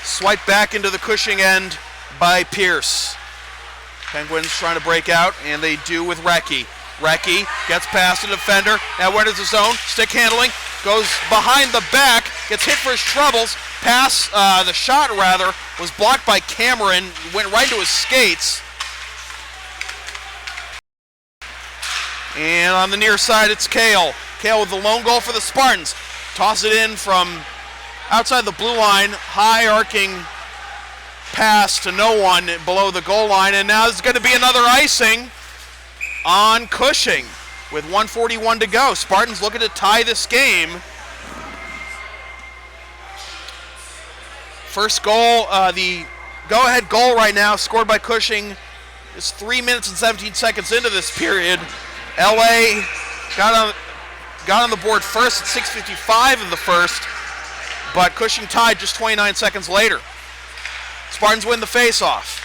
Swipe back into the Cushing end by Pierce. Penguins trying to break out, and they do with Recchi. Recchi gets past the defender. Now enters the zone, stick handling, goes behind the back, gets hit for his troubles. Pass, the shot rather, was blocked by Cameron, went right into his skates. And on the near side, it's Kale. Kale with the lone goal for the Spartans. Toss it in from outside the blue line. High arcing pass to no one below the goal line. And now there's going to be another icing on Cushing with 1:41 to go. Spartans looking to tie this game. First goal, the go-ahead goal right now, scored by Cushing, is 3 minutes and 17 seconds into this period. LA got on the board first at 6:55 of the first, but Cushing tied just 29 seconds later. Spartans win the face-off.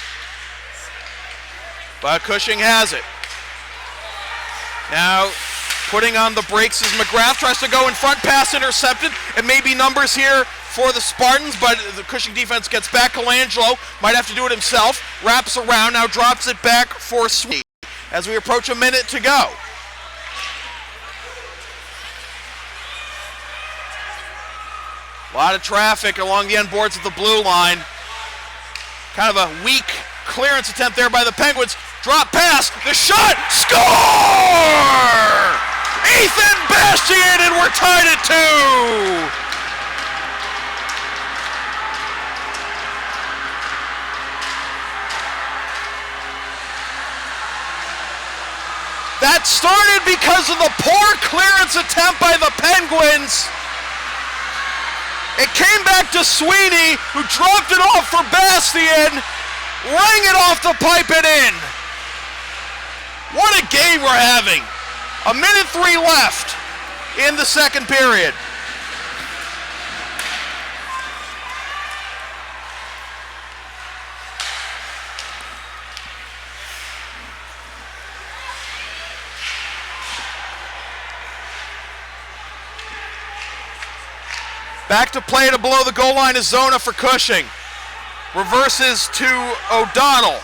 But Cushing has it. Now, putting on the brakes as McGrath tries to go in front, pass intercepted. It may be numbers here for the Spartans, but the Cushing defense gets back. Colangelo might have to do it himself. Wraps around, now drops it back for Sweet as we approach a minute to go. A lot of traffic along the end boards of the blue line. Kind of a weak clearance attempt there by the Penguins. Drop pass, the shot, score! Ethan Bastian, and we're tied at 2. That started because of the poor clearance attempt by the Penguins. It came back to Sweeney, who dropped it off for Bastian, rang it off the pipe and in. What a game we're having. 1:03 left in the second period. Back to play to below the goal line is Zona for Cushing. Reverses to O'Donnell.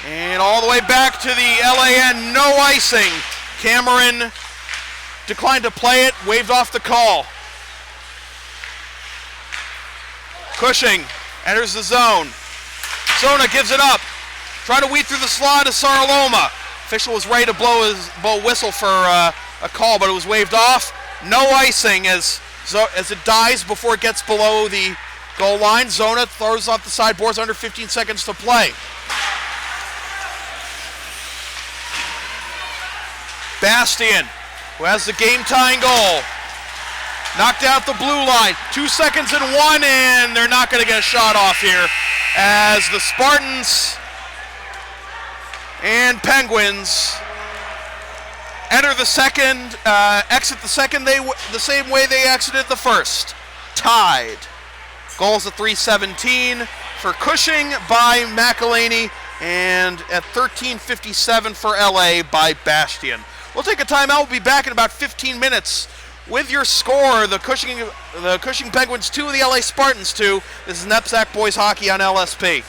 And all the way back to the LAN, no icing. Cameron declined to play it, waved off the call. Cushing enters the zone. Zona gives it up. Trying to weed through the slot is Saraloma. Official was ready to blow a whistle for a call, but it was waved off. No icing as it dies before it gets below the goal line. Zona throws off the sideboards, under 15 seconds to play. Bastian, who has the game-tying goal. Knocked out the blue line. 2 seconds and 1, and they're not going to get a shot off here as the Spartans and Penguins enter the second, exit the second the same way they exited the first. Tied. Goals at 3:17 for Cushing by McElhaney, and at 13:57 for LA by Bastian. We'll take a timeout. We'll be back in about 15 minutes with your score. The Cushing Penguins 2 and the LA Spartans 2. This is NEPSAC Boys Hockey on LSP.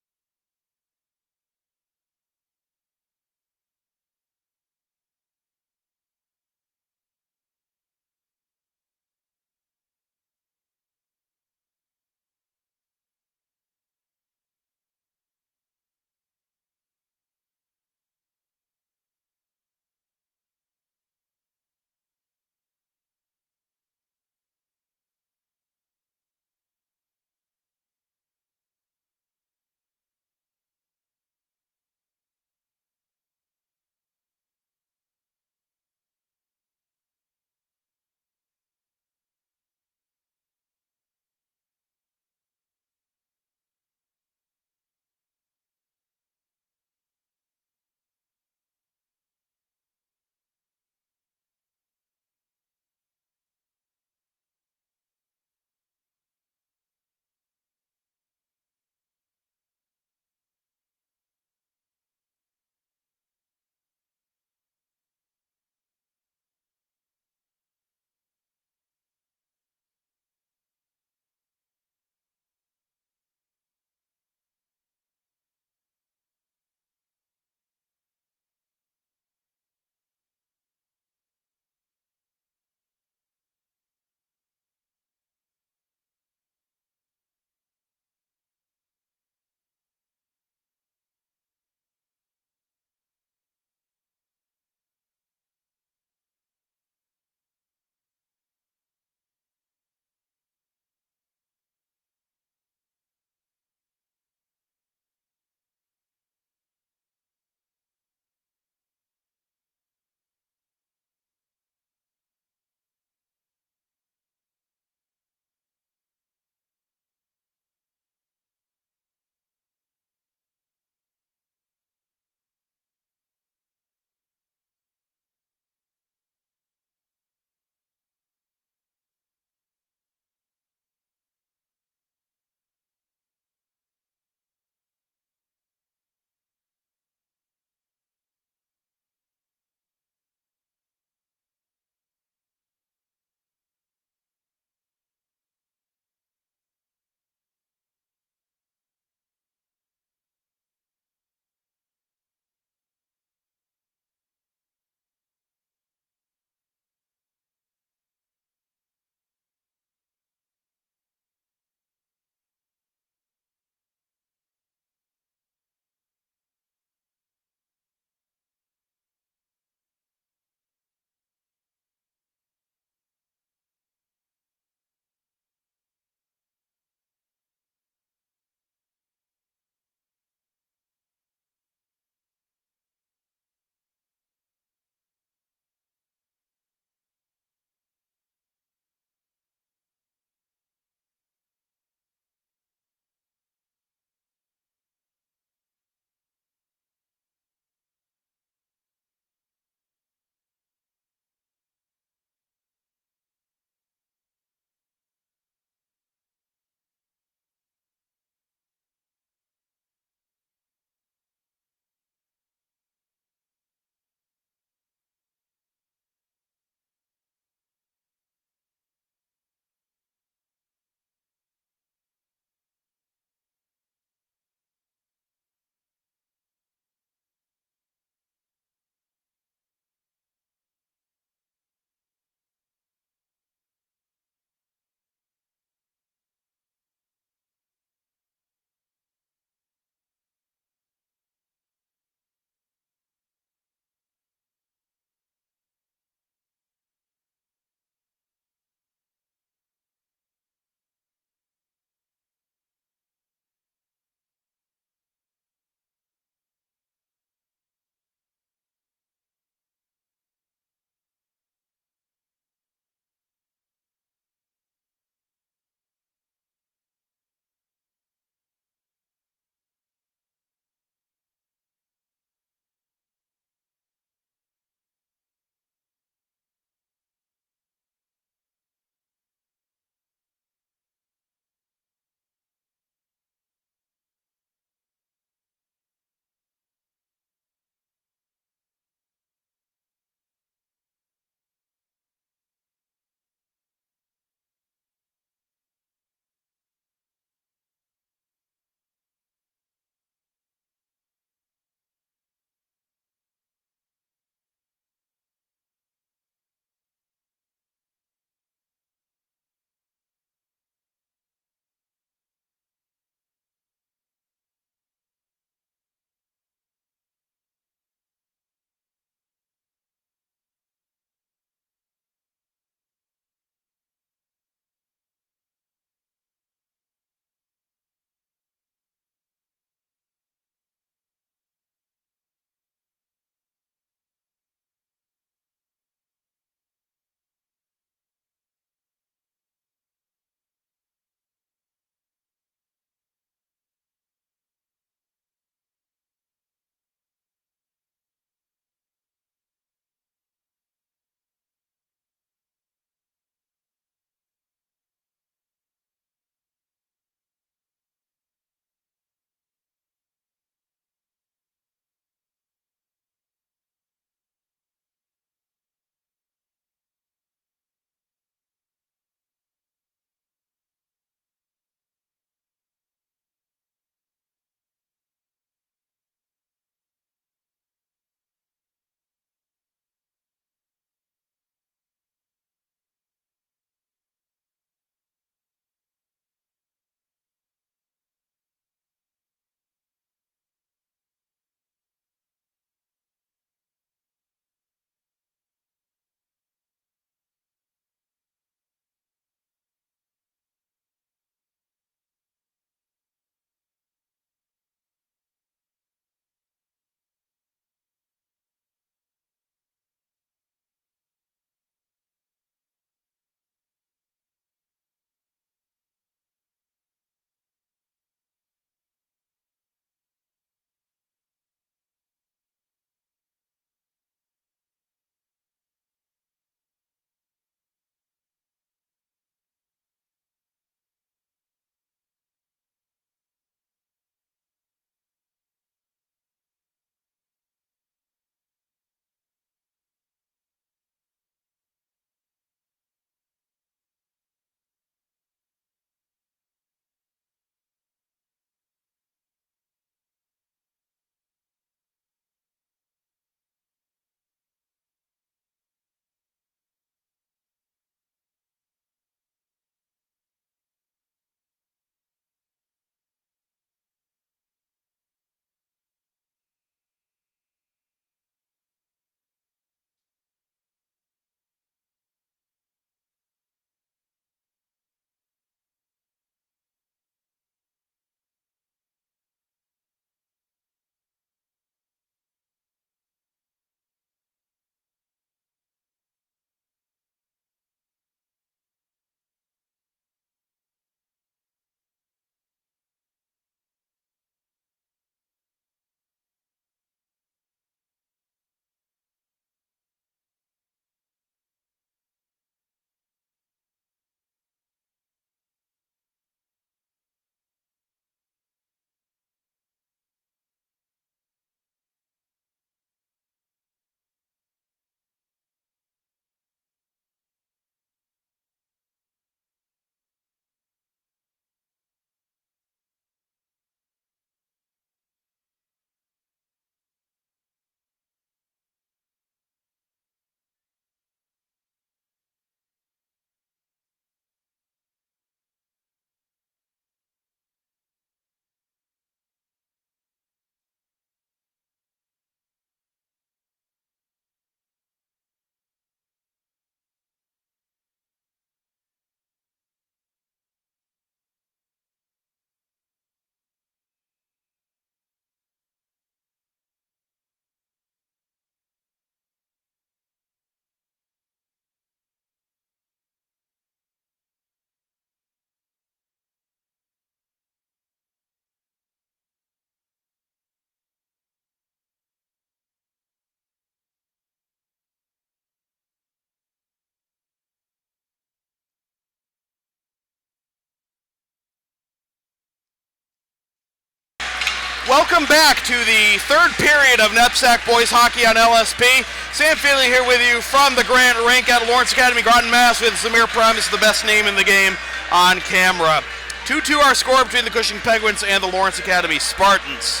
Welcome back to the third period of NEPSAC Boys Hockey on LSP. Sam Finley here with you from the Grant Rink at Lawrence Academy, Groton, Mass. with Zamir Primus, the best name in the game on camera. 2-2 our score between the Cushing Penguins and the Lawrence Academy Spartans.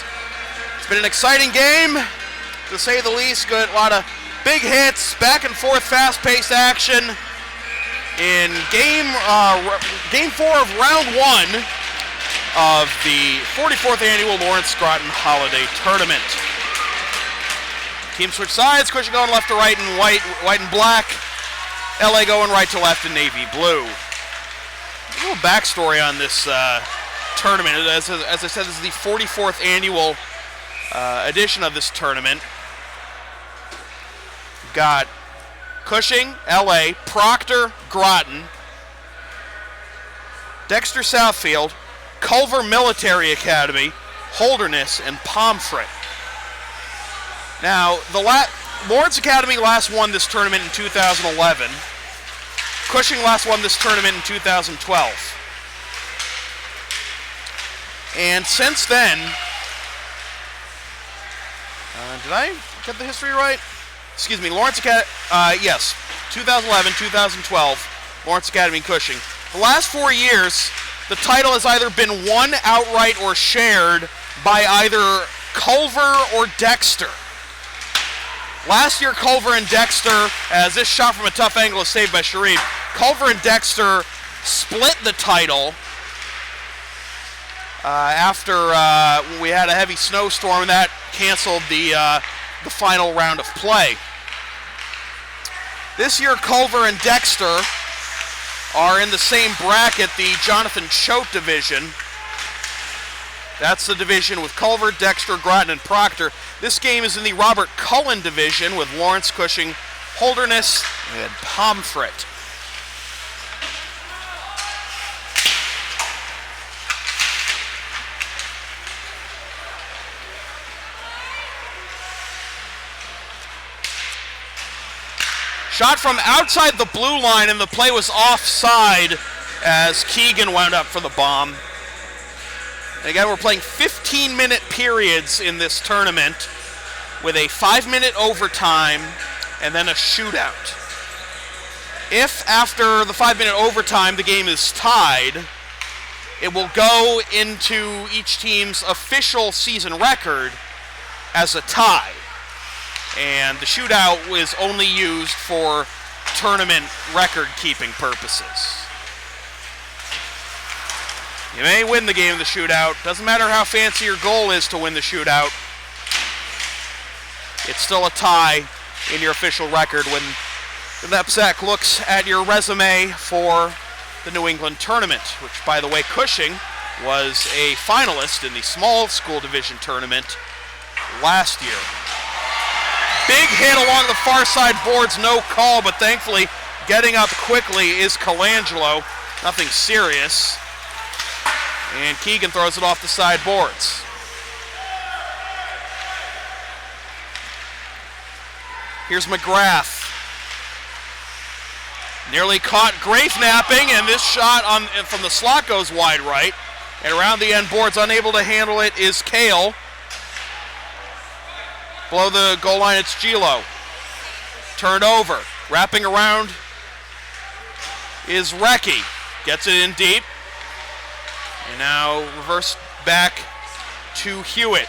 It's been an exciting game, to say the least. Good, a lot of big hits, back and forth, fast-paced action in game 4 of round 1 of the 44th annual Lawrence Groton Holiday Tournament. Teams switch sides, Cushing going left to right in white and black. LA going right to left in navy blue. A little backstory on this tournament. As I said, this is the 44th annual edition of this tournament. We've got Cushing, LA, Proctor, Groton, Dexter Southfield, Culver Military Academy, Holderness, and Pomfret. Now, the Lawrence Academy last won this tournament in 2011. Cushing last won this tournament in 2012. And since then, did I get the history right? Excuse me, Lawrence Academy, yes, 2011, 2012, Lawrence Academy, Cushing. The last 4 years, the title has either been won outright or shared by either Culver or Dexter. Last year, Culver and Dexter, as this shot from a tough angle is saved by Sharif, Culver and Dexter split the title after we had a heavy snowstorm, and that canceled the final round of play. This year, Culver and Dexter are in the same bracket, the Jonathan Choate division. That's the division with Culver, Dexter, Groton, and Proctor. This game is in the Robert Cullen division with Lawrence, Cushing, Holderness, and Pomfret. Shot from outside the blue line, and the play was offside as Keegan wound up for the bomb. And again, we're playing 15-minute periods in this tournament with a 5-minute overtime and then a shootout. If after the 5-minute overtime the game is tied, it will go into each team's official season record as a tie. And the shootout was only used for tournament record-keeping purposes. You may win the game in the shootout. Doesn't matter how fancy your goal is to win the shootout. It's still a tie in your official record when the NEPSAC looks at your resume for the New England tournament, which, by the way, Cushing was a finalist in the small school division tournament last year. Big hit along the far side boards, no call, but thankfully getting up quickly is Colangelo. Nothing serious. And Keegan throws it off the side boards. Here's McGrath. Nearly caught Grafe napping, and this shot from the slot goes wide right. And around the end boards, unable to handle it, is Kale. Below the goal line, it's Gilo. Turned over. Wrapping around is Recchi. Gets it in deep. And now reverse back to Hewitt.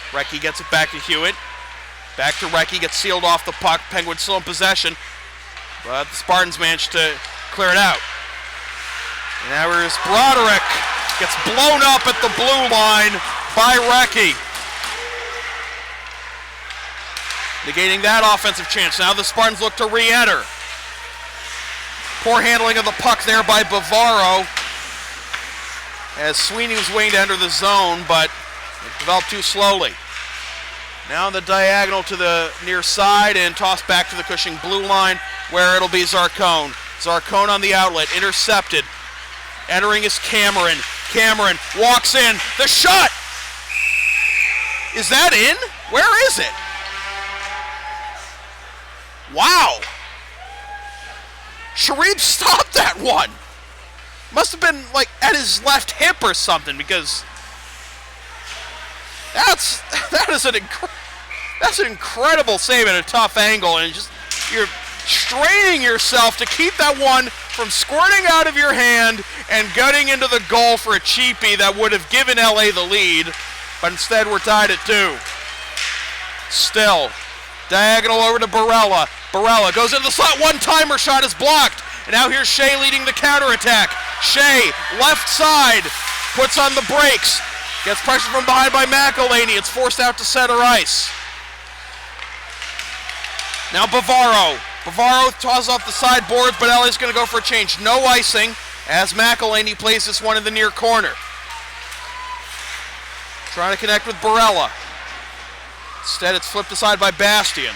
Recchi gets it back to Hewitt. Back to Recchi, gets sealed off the puck. Penguins still in possession, but the Spartans managed to clear it out. And now here's Broderick. Gets blown up at the blue line by Recchi, negating that offensive chance. Now the Spartans look to re-enter. Poor handling of the puck there by Bavaro, as Sweeney was waiting to enter the zone, but it developed too slowly. Now the diagonal to the near side and tossed back to the Cushing blue line, where it'll be Zarcone. Zarcone on the outlet, intercepted. Entering is Cameron. Cameron walks in. The shot! Is that in? Where is it? Wow! Sharif stopped that one. Must have been like at his left hip or something, because That's an incredible save at a tough angle, and just you're straining yourself to keep that one from squirting out of your hand and gutting into the goal for a cheapie that would have given LA the lead, but instead we're tied at 2. Still, diagonal over to Barella. Barella goes into the slot, one-timer shot is blocked, and now here's Shea leading the counterattack. Shea, left side, puts on the brakes, gets pressure from behind by McElhaney. It's forced out to center ice. Now Bavaro. Bavaro tosses off the sideboards, but LA's going to go for a change. No icing as McElhaney plays this one in the near corner. Trying to connect with Barella. Instead, it's flipped aside by Bastian.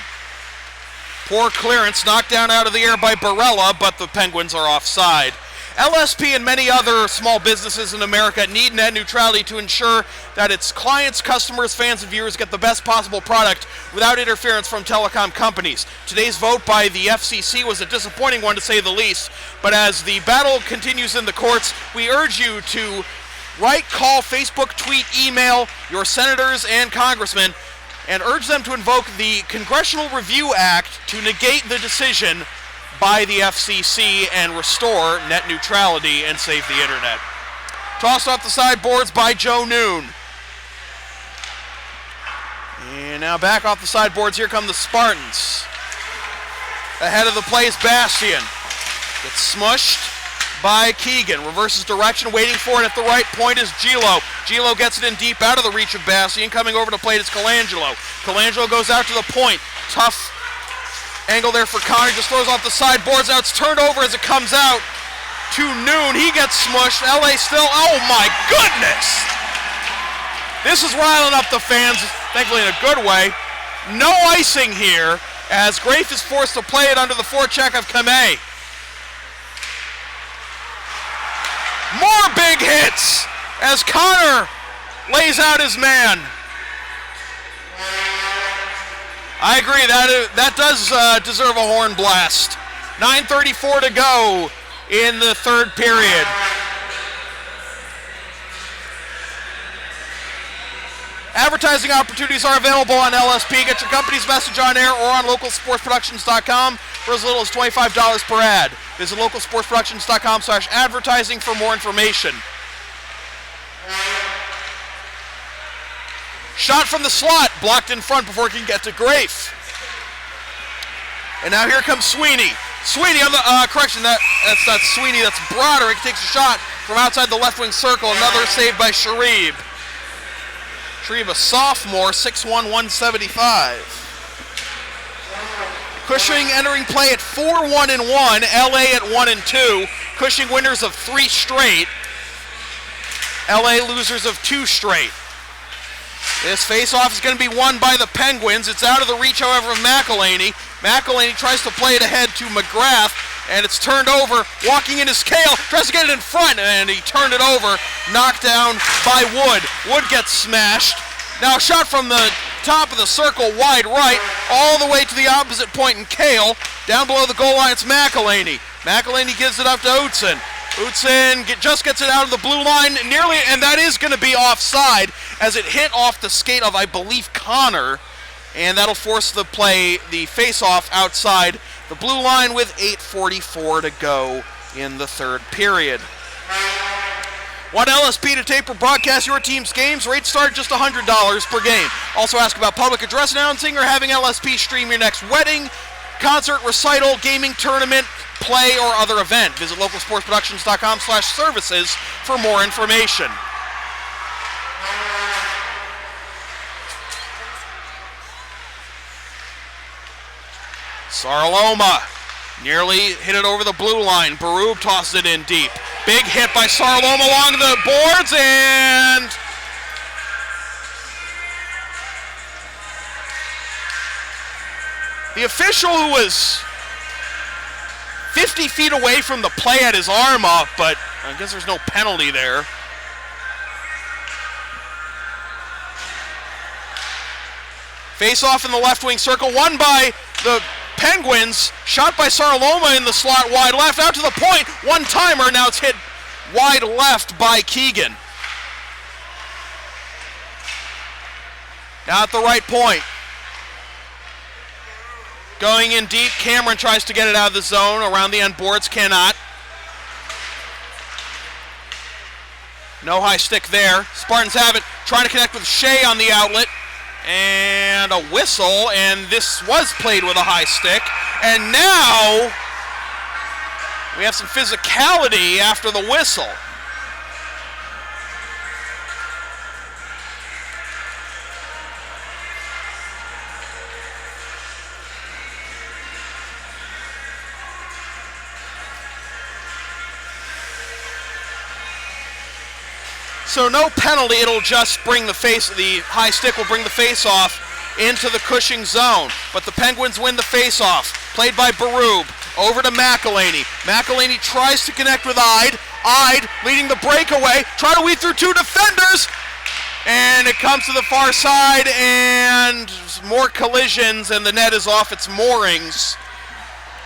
Poor clearance, knocked down out of the air by Barella, but the Penguins are offside. LSP and many other small businesses in America need net neutrality to ensure that its clients, customers, fans, and viewers get the best possible product without interference from telecom companies. Today's vote by the FCC was a disappointing one, to say the least, but as the battle continues in the courts, we urge you to write, call, Facebook, tweet, email your senators and congressmen and urge them to invoke the Congressional Review Act to negate the decision by the FCC and restore net neutrality and save the internet. Tossed off the sideboards by Joe Noon. And now back off the sideboards, here come the Spartans. Ahead of the play is Bastian. Gets smushed by Keegan. Reverses direction, waiting for it at the right point is Gilo. Gilo gets it in deep out of the reach of Bastian. Coming over to plate is Colangelo. Colangelo goes out to the point. Tough angle there for Connor. Just throws off the sideboards. Now it's turned over as it comes out to Noon. He gets smushed. LA still, oh my goodness! This is riling up the fans, thankfully in a good way. No icing here as Grafe is forced to play it under the forecheck of Kamei. More big hits as Connor lays out his man. I agree, that does deserve a horn blast. 9:34 to go in the third period. Advertising opportunities are available on LSP. Get your company's message on air or on localsportsproductions.com for as little as $25 per ad. Visit localsportsproductions.com/advertising for more information. Shot from the slot, blocked in front before it can get to Grafe. And now here comes Sweeney. Sweeney on the, correction, that's not Sweeney, that's Broderick. Takes a shot from outside the left wing circle. Another save by Sharib. Sharib, a sophomore, 6'1", 175. Cushing entering play at 4-1-1, LA at 1-2. Cushing winners of 3 straight. LA losers of 2 straight. This face-off is going to be won by the Penguins. It's out of the reach, however, of McElhaney. McElhaney tries to play it ahead to McGrath, and it's turned over. Walking in is Kale, tries to get it in front, and he turned it over. Knocked down by Wood. Wood gets smashed. Now a shot from the top of the circle, wide right, all the way to the opposite point in Kale. Down below the goal line, it's McElhaney. McElhaney gives it up to Utzon. Utzon just gets it out of the blue line nearly, and that is going to be offside as it hit off the skate of, I believe, Connor, and that'll force the play, the face-off outside the blue line with 8:44 to go in the third period. Want LSP to tape or broadcast your team's games? Rates start just $100 per game. Also ask about public address announcing or having LSP stream your next wedding, concert, recital, gaming tournament, play, or other event. Visit localsportsproductions.com/services for more information. Saraloma nearly hit it over the blue line. Barub tosses it in deep. Big hit by Saraloma along the boards, and the official, who was 50 feet away from the play, had his arm up, but I guess there's no penalty there. Face off in the left wing circle, won by the Penguins. Shot by Saraloma in the slot wide left, out to the point, one-timer. Now it's hit wide left by Keegan. Now at the right point. Going in deep, Cameron tries to get it out of the zone. Around the end boards, cannot. No high stick there. Spartans have it, trying to connect with Shea on the outlet. And a whistle, and this was played with a high stick. And now we have some physicality after the whistle. So no penalty, it'll just bring the high stick will bring the face-off into the Cushing zone. But the Penguins win the face-off. Played by Berube, over to McElhaney. McElhaney tries to connect with Ide. Ide leading the breakaway, trying to weed through two defenders. And it comes to the far side, and more collisions, and the net is off its moorings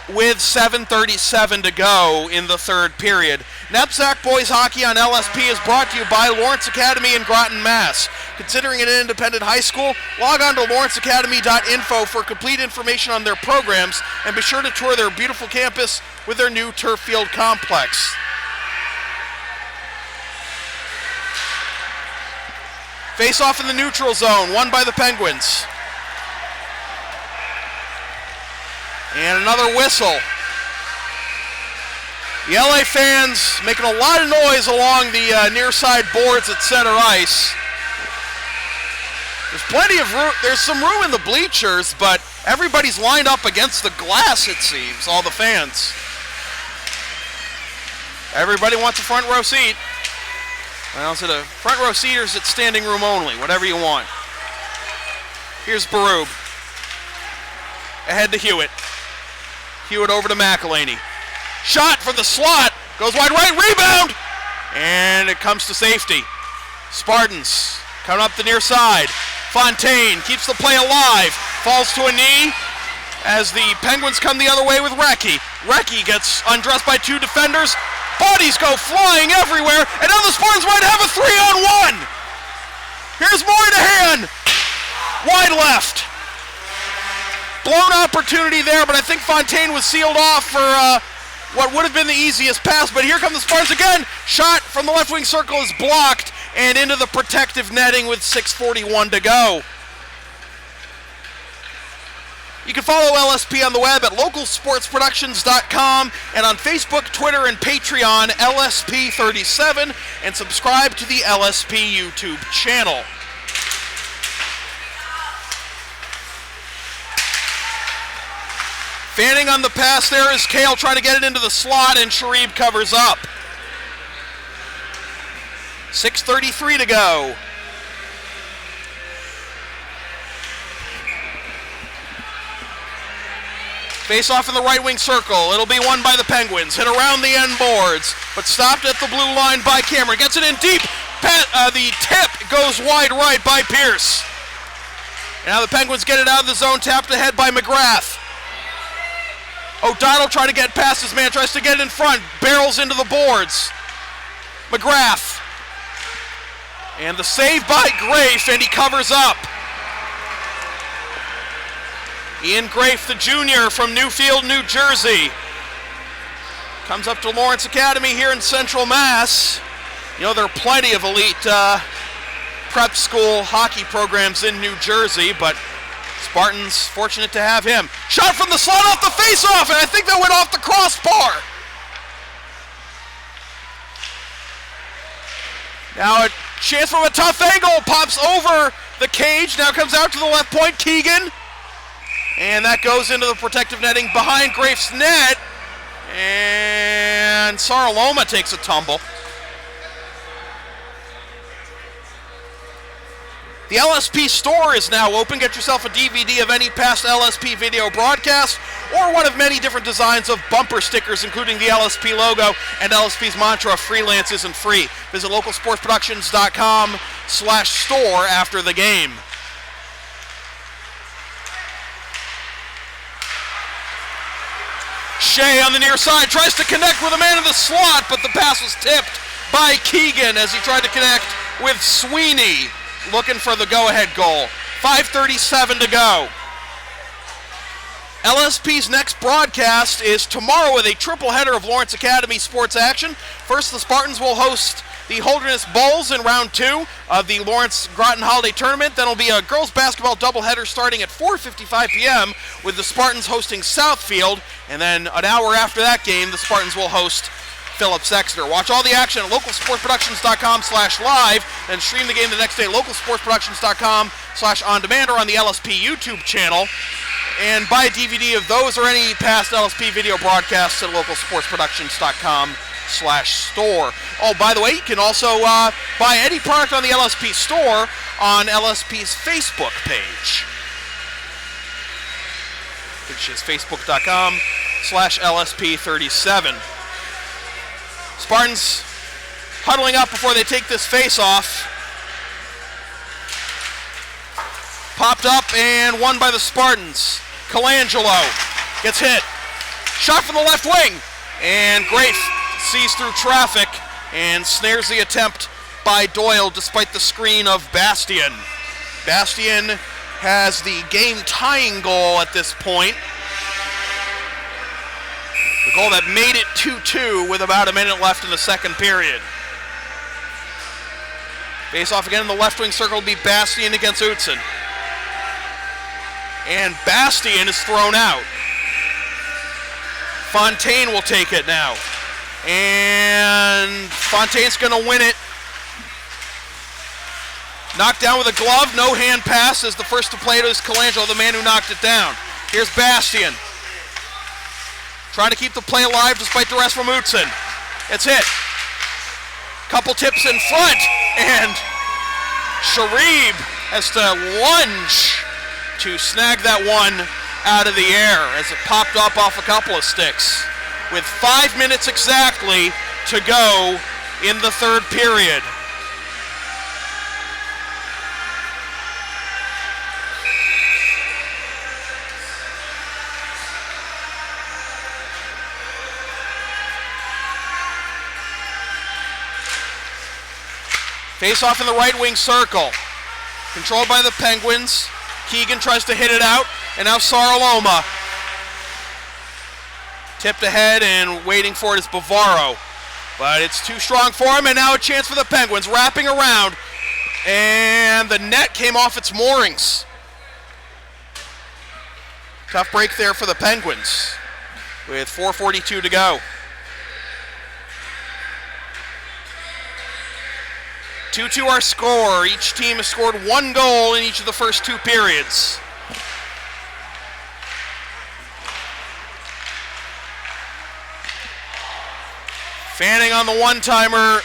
with 7:37 to go in the third period. NEPSAC Boys Hockey on LSP is brought to you by Lawrence Academy in Groton, Mass. Considering an independent high school, log on to lawrenceacademy.info for complete information on their programs, and be sure to tour their beautiful campus with their new turf field complex. Face off in the neutral zone, won by the Penguins. And another whistle. The LA fans making a lot of noise along the near side boards at center ice. There's plenty of room. There's some room in the bleachers, but everybody's lined up against the glass, it seems, all the fans. Everybody wants a front row seat. Well, is it a front row seat or is it standing room only? Whatever you want. Here's Berube. Ahead to Hewitt. Hewitt over to McElhaney. Shot from the slot. Goes wide right. Rebound. And it comes to safety. Spartans coming up the near side. Fontaine keeps the play alive. Falls to a knee as the Penguins come the other way with Recchi. Recchi gets undressed by two defenders. Bodies go flying everywhere. And now the Spartans might have a 3-on-1. Here's Moynihan. Wide left. Blown opportunity there, but I think Fontaine was sealed off for what would have been the easiest pass. But here come the Spartans again. Shot from the left wing circle is blocked and into the protective netting with 6:41 to go. You can follow LSP on the web at localsportsproductions.com and on Facebook, Twitter, and Patreon, LSP37, and subscribe to the LSP YouTube channel. Fanning on the pass there is Kale trying to get it into the slot, and Sharib covers up. 6:33 to go. Face off in the right wing circle. It'll be won by the Penguins. Hit around the end boards, but stopped at the blue line by Cameron. Gets it in deep. The tip goes wide right by Pierce. And now the Penguins get it out of the zone, tapped ahead by McGrath. O'Donnell trying to get past his man, tries to get it in front, barrels into the boards. McGrath. And the save by Grafe, and he covers up. Ian Grafe, the junior from Newfield, New Jersey. Comes up to Lawrence Academy here in Central Mass. You know, there are plenty of elite prep school hockey programs in New Jersey, but Spartans fortunate to have him. Shot from the slot off the face-off, and I think that went off the crossbar. Now a chance from a tough angle, pops over the cage, now comes out to the left point, Keegan. And that goes into the protective netting behind Grafe's net. And Saraloma takes a tumble. The LSP store is now open. Get yourself a DVD of any past LSP video broadcast or one of many different designs of bumper stickers, including the LSP logo and LSP's mantra, freelance isn't free. Visit localsportsproductions.com/store after the game. Shea on the near side tries to connect with a man in the slot, but the pass was tipped by Keegan as he tried to connect with Sweeney, looking for the go-ahead goal. 5:37 to go. LSP's next broadcast is tomorrow with a triple header of Lawrence Academy sports action. First, the Spartans will host the Holderness Bulls in round 2 of the Lawrence Groton Holiday Tournament. Then will be a girls basketball doubleheader starting at 4:55 p.m. with the Spartans hosting Southfield. And then an hour after that game, the Spartans will host Phillips Exeter. Watch all the action at localsportsproductions.com/live and stream the game the next day at localsportsproductions.com/on-demand or on the LSP YouTube channel. And buy a DVD of those or any past LSP video broadcasts at localsportsproductions.com/store. Oh, by the way, you can also buy any product on the LSP store on LSP's Facebook page, which is facebook.com/LSP37. Spartans huddling up before they take this face-off. Popped up and won by the Spartans. Colangelo gets hit. Shot from the left wing. And Grace sees through traffic and snares the attempt by Doyle despite the screen of Bastian. Bastian has the game-tying goal at this point. The goal that made it 2-2 with about a minute left in the second period. Face off again in the left wing circle will be Bastian against Utzon. And Bastian is thrown out. Fontaine will take it now. And Fontaine's going to win it. Knocked down with a glove, no hand pass as the first to play it is Colangelo, the man who knocked it down. Here's Bastian. Trying to keep the play alive despite duress from Utzon. It's hit. Couple tips in front, and Sharib has to lunge to snag that one out of the air as it popped up off a couple of sticks. With 5 minutes exactly to go in the third period. Face off in the right wing circle. Controlled by the Penguins. Keegan tries to hit it out, and now Saraloma. Tipped ahead and waiting for it is Bavaro. But it's too strong for him, and now a chance for the Penguins. Wrapping around, and the net came off its moorings. Tough break there for the Penguins with 4:42 to go. 2-2 our score. Each team has scored one goal in each of the first two periods. Fanning on the one-timer.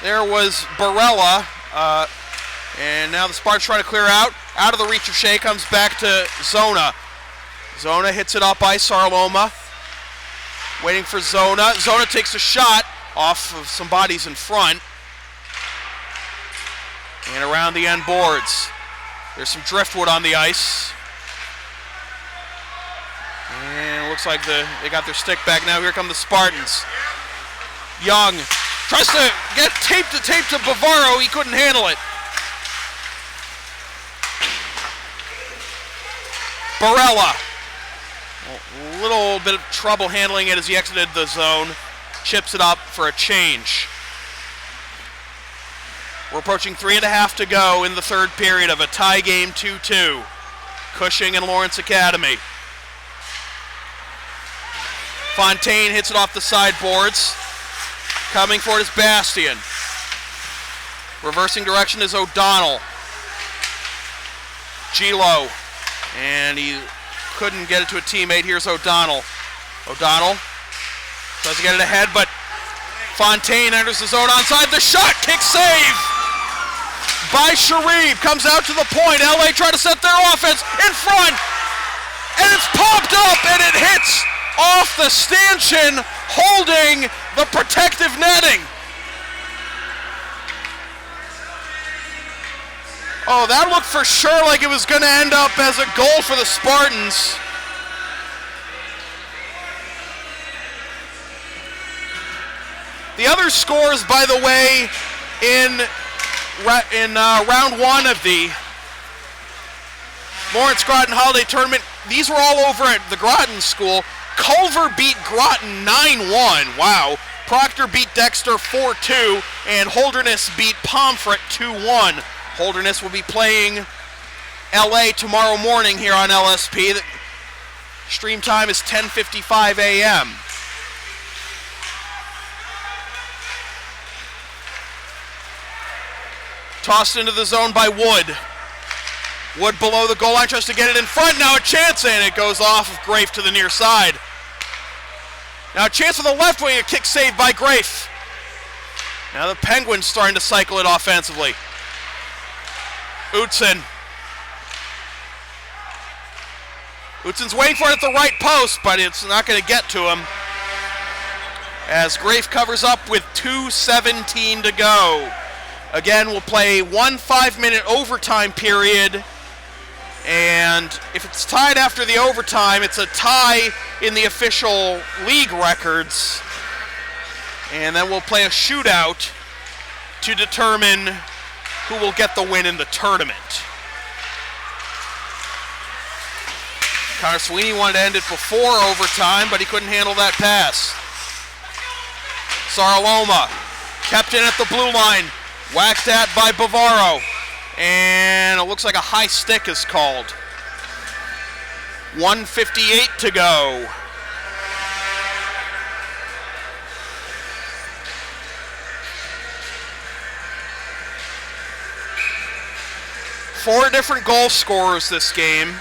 There was Barella. And now the Spartans try to clear out. Out of the reach of Shea, comes back to Zona. Zona hits it up by Saraloma. Waiting for Zona. Zona takes a shot off of some bodies in front. And around the end boards. There's some driftwood on the ice. And it looks like they got their stick back now. Here come the Spartans. Young tries to get tape to Bavaro. He couldn't handle it. Barella. A little bit of trouble handling it as he exited the zone. Chips it up for a change. We're approaching 3.5 to go in the third period of a tie game, 2-2. Cushing and Lawrence Academy. Fontaine hits it off the sideboards. Coming for it is Bastian. Reversing direction is O'Donnell. Gilo. And he couldn't get it to a teammate. Here's O'Donnell. O'Donnell tries to get it ahead, but Fontaine enters the zone onside. The shot, kick save by Sharif. Comes out to the point. LA try to set their offense in front. And it's popped up and it hits off the stanchion, holding the protective netting. Oh, that looked for sure like it was going to end up as a goal for the Spartans. The other scores, by the way, in round one of the Lawrence Groton Holiday Tournament. These were all over at the Groton School. Culver beat Groton 9-1. Wow. Proctor beat Dexter 4-2. And Holderness beat Pomfret 2-1. Holderness will be playing LA tomorrow morning here on LSP. The stream time is 10:55 a.m. Tossed into the zone by Wood. Wood below the goal line, tries to get it in front. Now a chance, and it goes off of Grafe to the near side. Now a chance for the left wing, a kick saved by Grafe. Now the Penguins starting to cycle it offensively. Utzon. Utzon's waiting for it at the right post, but it's not going to get to him. As Grafe covers up with 2:17 to go. Again, we'll play 1 5-minute overtime period. And if it's tied after the overtime, it's a tie in the official league records. And then we'll play a shootout to determine who will get the win in the tournament. Connor Sweeney wanted to end it before overtime, but he couldn't handle that pass. Saraloma kept in at the blue line. Whacked at by Bavaro. And it looks like a high stick is called. 1:58 to go. Four different goal scorers this game.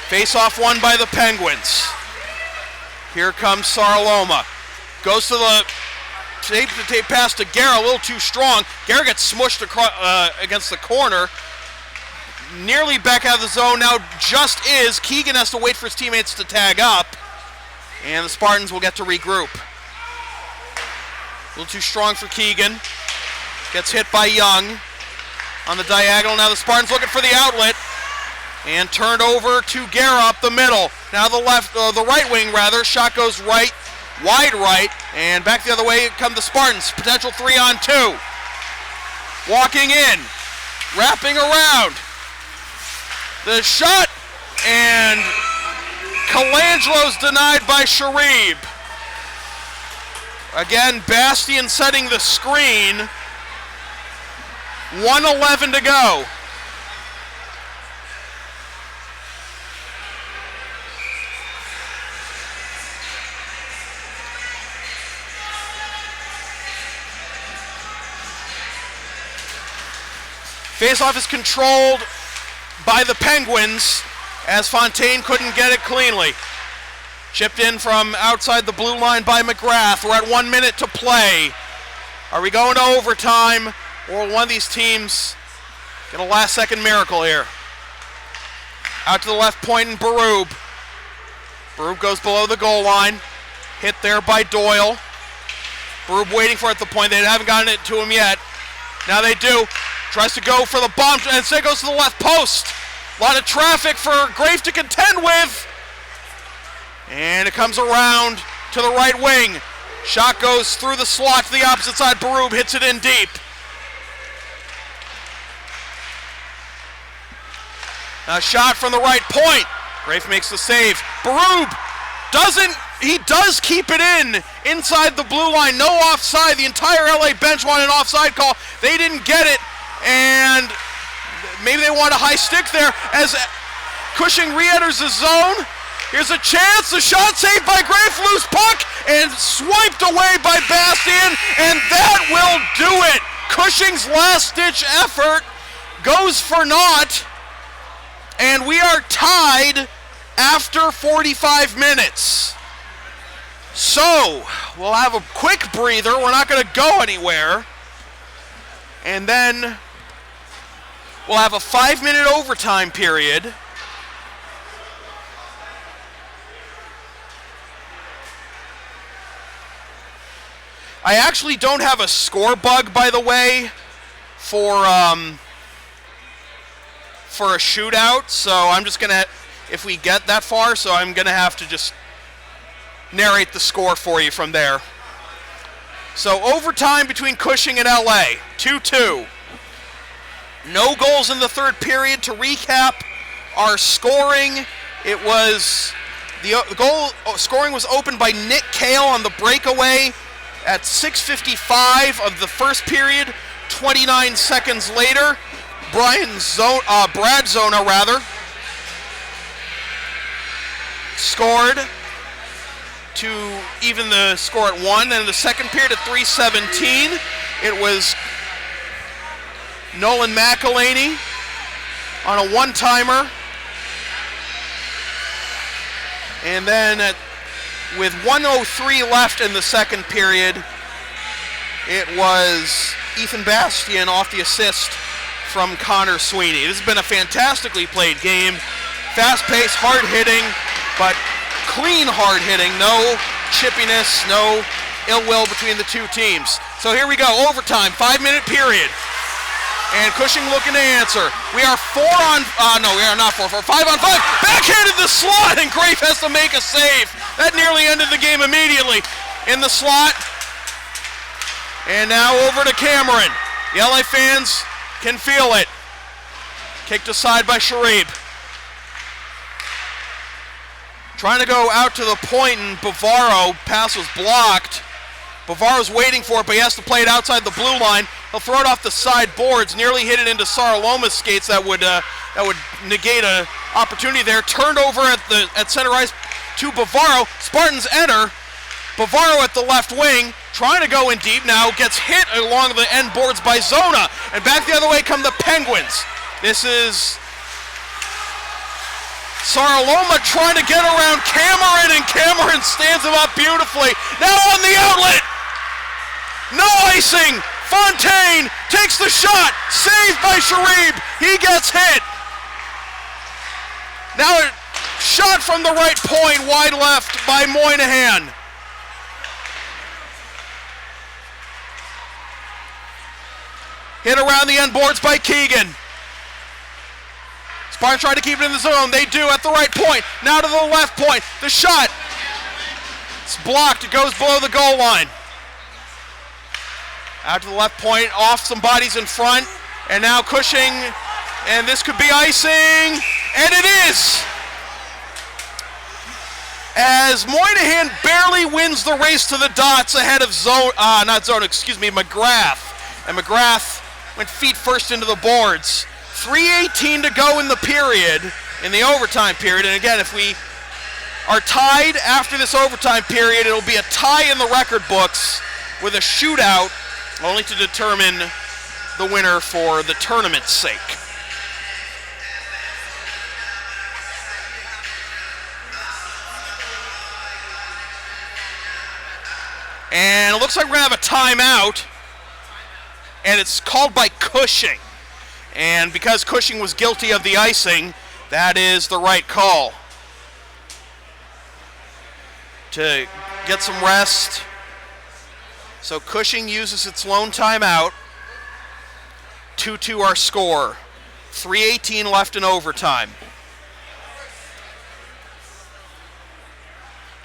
Face-off won by the Penguins. Here comes Saraloma. Goes to the tape pass to Guerra, a little too strong. Guerra gets smushed across, against the corner. Nearly back out of the zone, now just is. Keegan has to wait for his teammates to tag up. And the Spartans will get to regroup. A little too strong for Keegan. Gets hit by Young on the diagonal. Now the Spartans looking for the outlet. And turned over to Guerra up the middle. Now the right wing rather. Shot goes right, wide right, and back the other way come the Spartans. Potential 3-on-2. Walking in, wrapping around. The shot, and Colangelo's denied by Sharib. Again, Bastian setting the screen. 1:11 to go. Faceoff is controlled by the Penguins as Fontaine couldn't get it cleanly. Chipped in from outside the blue line by McGrath. We're at 1 minute to play. Are we going to overtime, or will one of these teams get a last-second miracle here? Out to the left point in Barub. Barub goes below the goal line. Hit there by Doyle. Barub waiting for it at the point. They haven't gotten it to him yet. Now they do. Tries to go for the bomb, and instead goes to the left post. A lot of traffic for Grafe to contend with. And it comes around to the right wing. Shot goes through the slot to the opposite side. Barub hits it in deep. Now shot from the right point. Grafe makes the save. Barub does keep it inside the blue line. No offside. The entire LA bench wanted an offside call. They didn't get it. And maybe they want a high stick there as Cushing re-enters the zone. Here's a chance. The shot saved by Grafe. Loose puck and swiped away by Bastian. And that will do it. Cushing's last-ditch effort goes for naught. And we are tied after 45 minutes. So, we'll have a quick breather. We're not going to go anywhere. And then we'll have a 5-minute overtime period. I actually don't have a score bug, by the way, for a shootout. So I'm just going to, if we get that far, so I'm going to have to just narrate the score for you from there. So overtime between Cushing and LA, 2-2. No goals in the third period. To recap our scoring, it was the goal scoring was opened by Nick Kale on the breakaway at 6:55 of the first period. 29 seconds later, Brad Zona scored to even the score at 1. And in the second period at 3:17, it was Nolan McElhaney on a one-timer. And then with 1:03 left in the second period, it was Ethan Bastian off the assist from Connor Sweeney. This has been a fantastically played game. Fast-paced, hard-hitting, but clean hard-hitting. No chippiness, no ill will between the two teams. So here we go, overtime, 5-minute period. And Cushing looking to answer. We are 5 on 5. Backhanded the slot, and Grafe has to make a save. That nearly ended the game immediately. In the slot. And now over to Cameron. The LA fans can feel it. Kicked aside by Sharib. Trying to go out to the point, and Bavaro, pass was blocked. Bavaro's waiting for it, but he has to play it outside the blue line. He'll throw it off the side boards, nearly hit it into Saraloma's skates. That would negate an opportunity there. Turned over at center ice to Bavaro. Spartans enter. Bavaro at the left wing, trying to go in deep. Now gets hit along the end boards by Zona, and back the other way come the Penguins. This is Saraloma trying to get around Cameron, and Cameron stands him up beautifully. Now on the outlet. No icing. Fontaine takes the shot. Saved by Sharib. He gets hit. Now a shot from the right point, wide left by Moynihan. Hit around the end boards by Keegan. Spartans trying to keep it in the zone. They do at the right point. Now to the left point. The shot. It's blocked. It goes below the goal line. Out to the left point. Off some bodies in front. And now Cushing. And this could be icing. And it is. As Moynihan barely wins the race to the dots ahead of McGrath. And McGrath went feet first into the boards. 3:18 to go in the period, in the overtime period. And again, if we are tied after this overtime period, it'll be a tie in the record books with a shootout, only to determine the winner for the tournament's sake. And it looks like we're going to have a timeout, and it's called by Cushing. And because Cushing was guilty of the icing, that is the right call. To get some rest. So Cushing uses its lone timeout. 2-2 our score. 3:18 left in overtime.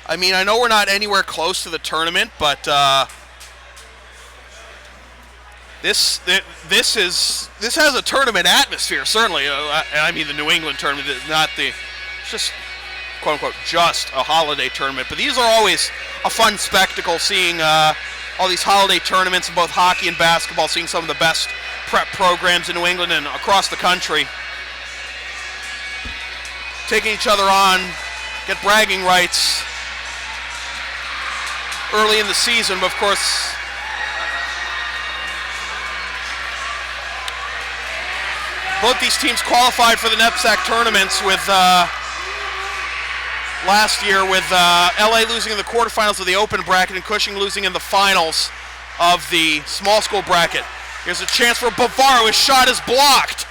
I mean, I know we're not anywhere close to the tournament, but this has a tournament atmosphere, certainly. I mean, the New England tournament is not it's just, quote unquote, just a holiday tournament. But these are always a fun spectacle, seeing all these holiday tournaments in both hockey and basketball, seeing some of the best prep programs in New England and across the country taking each other on, get bragging rights early in the season. But of course, both these teams qualified for the NEPSAC tournaments with last year, with LA losing in the quarterfinals of the open bracket and Cushing losing in the finals of the small school bracket. Here's a chance for Bavaro. His shot is blocked.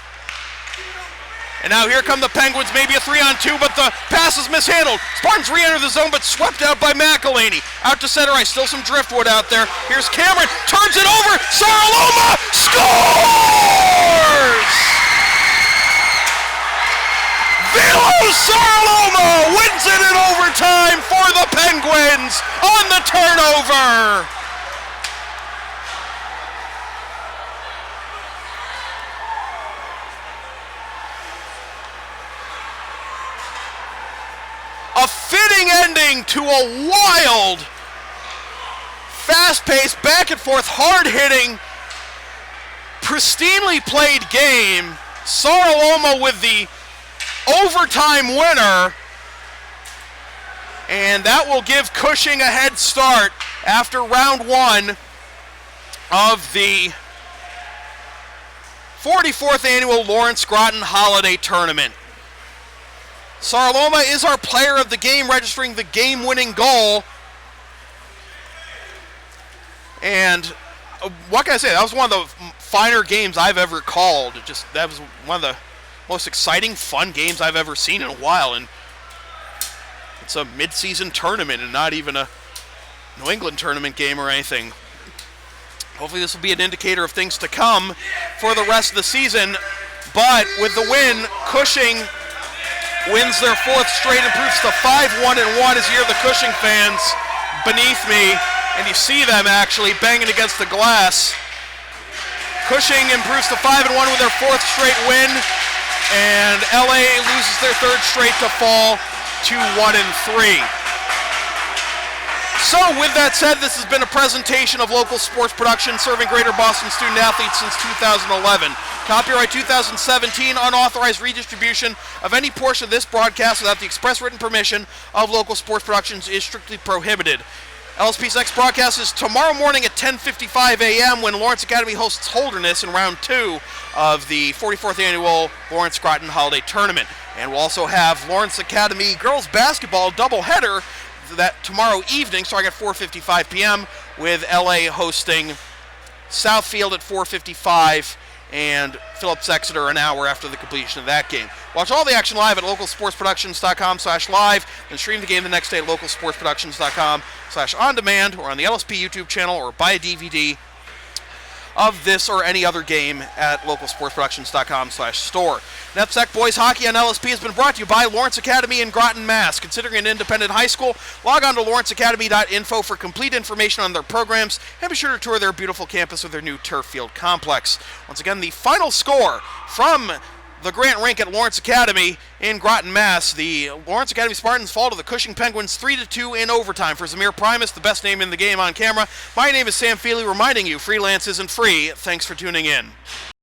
And now here come the Penguins, maybe a 3-on-2, but the pass is mishandled. Spartans re-enter the zone, but swept out by McElhaney. Out to center ice, still some driftwood out there. Here's Cameron, turns it over, Saraloma scores! Vilo Saraloma wins it in overtime for the Penguins on the turnover. A fitting ending to a wild, fast-paced, back-and-forth, hard-hitting, pristinely played game. Saraloma with the overtime winner, and that will give Cushing a head start after round one of the 44th annual Lawrence Groton Holiday Tournament. Saraloma is our player of the game, registering the game-winning goal. And what can I say? That was one of the finer games I've ever called. That was one of the most exciting, fun games I've ever seen in a while. And it's a mid-season tournament and not even a New England tournament game or anything. Hopefully this will be an indicator of things to come for the rest of the season. But with the win, Cushing wins their fourth straight, improves to 5-1-1 as you hear the Cushing fans beneath me, and you see them actually banging against the glass. Cushing improves to 5-1 with their fourth straight win, and LA loses their third straight to fall to 1-3. So with that said, this has been a presentation of local sports production serving Greater Boston student athletes since 2011. Copyright 2017, unauthorized redistribution of any portion of this broadcast without the express written permission of local sports productions is strictly prohibited. LSP's next broadcast is tomorrow morning at 10:55 a.m. when Lawrence Academy hosts Holderness in round 2 of the 44th annual Lawrence Groton Holiday Tournament. And we'll also have Lawrence Academy girls basketball doubleheader that tomorrow evening, starting at 4:55 p.m. with LA hosting Southfield at 4:55 and Phillips Exeter an hour after the completion of that game. Watch all the action live at localsportsproductions.com/live and stream the game the next day at localsportsproductions.com/on-demand or on the LSP YouTube channel, or buy a DVD of this or any other game at localsportsproductions.com/store. NEPSAC Boys Hockey on LSP has been brought to you by Lawrence Academy in Groton, Mass. Considering an independent high school, log on to lawrenceacademy.info for complete information on their programs, and be sure to tour their beautiful campus with their new turf field complex. Once again, the final score from the Grant Rink at Lawrence Academy in Groton, Mass. The Lawrence Academy Spartans fall to the Cushing Penguins 3-2 in overtime. For Zamir Primus, the best name in the game on camera, my name is Sam Feely, reminding you freelance isn't free. Thanks for tuning in.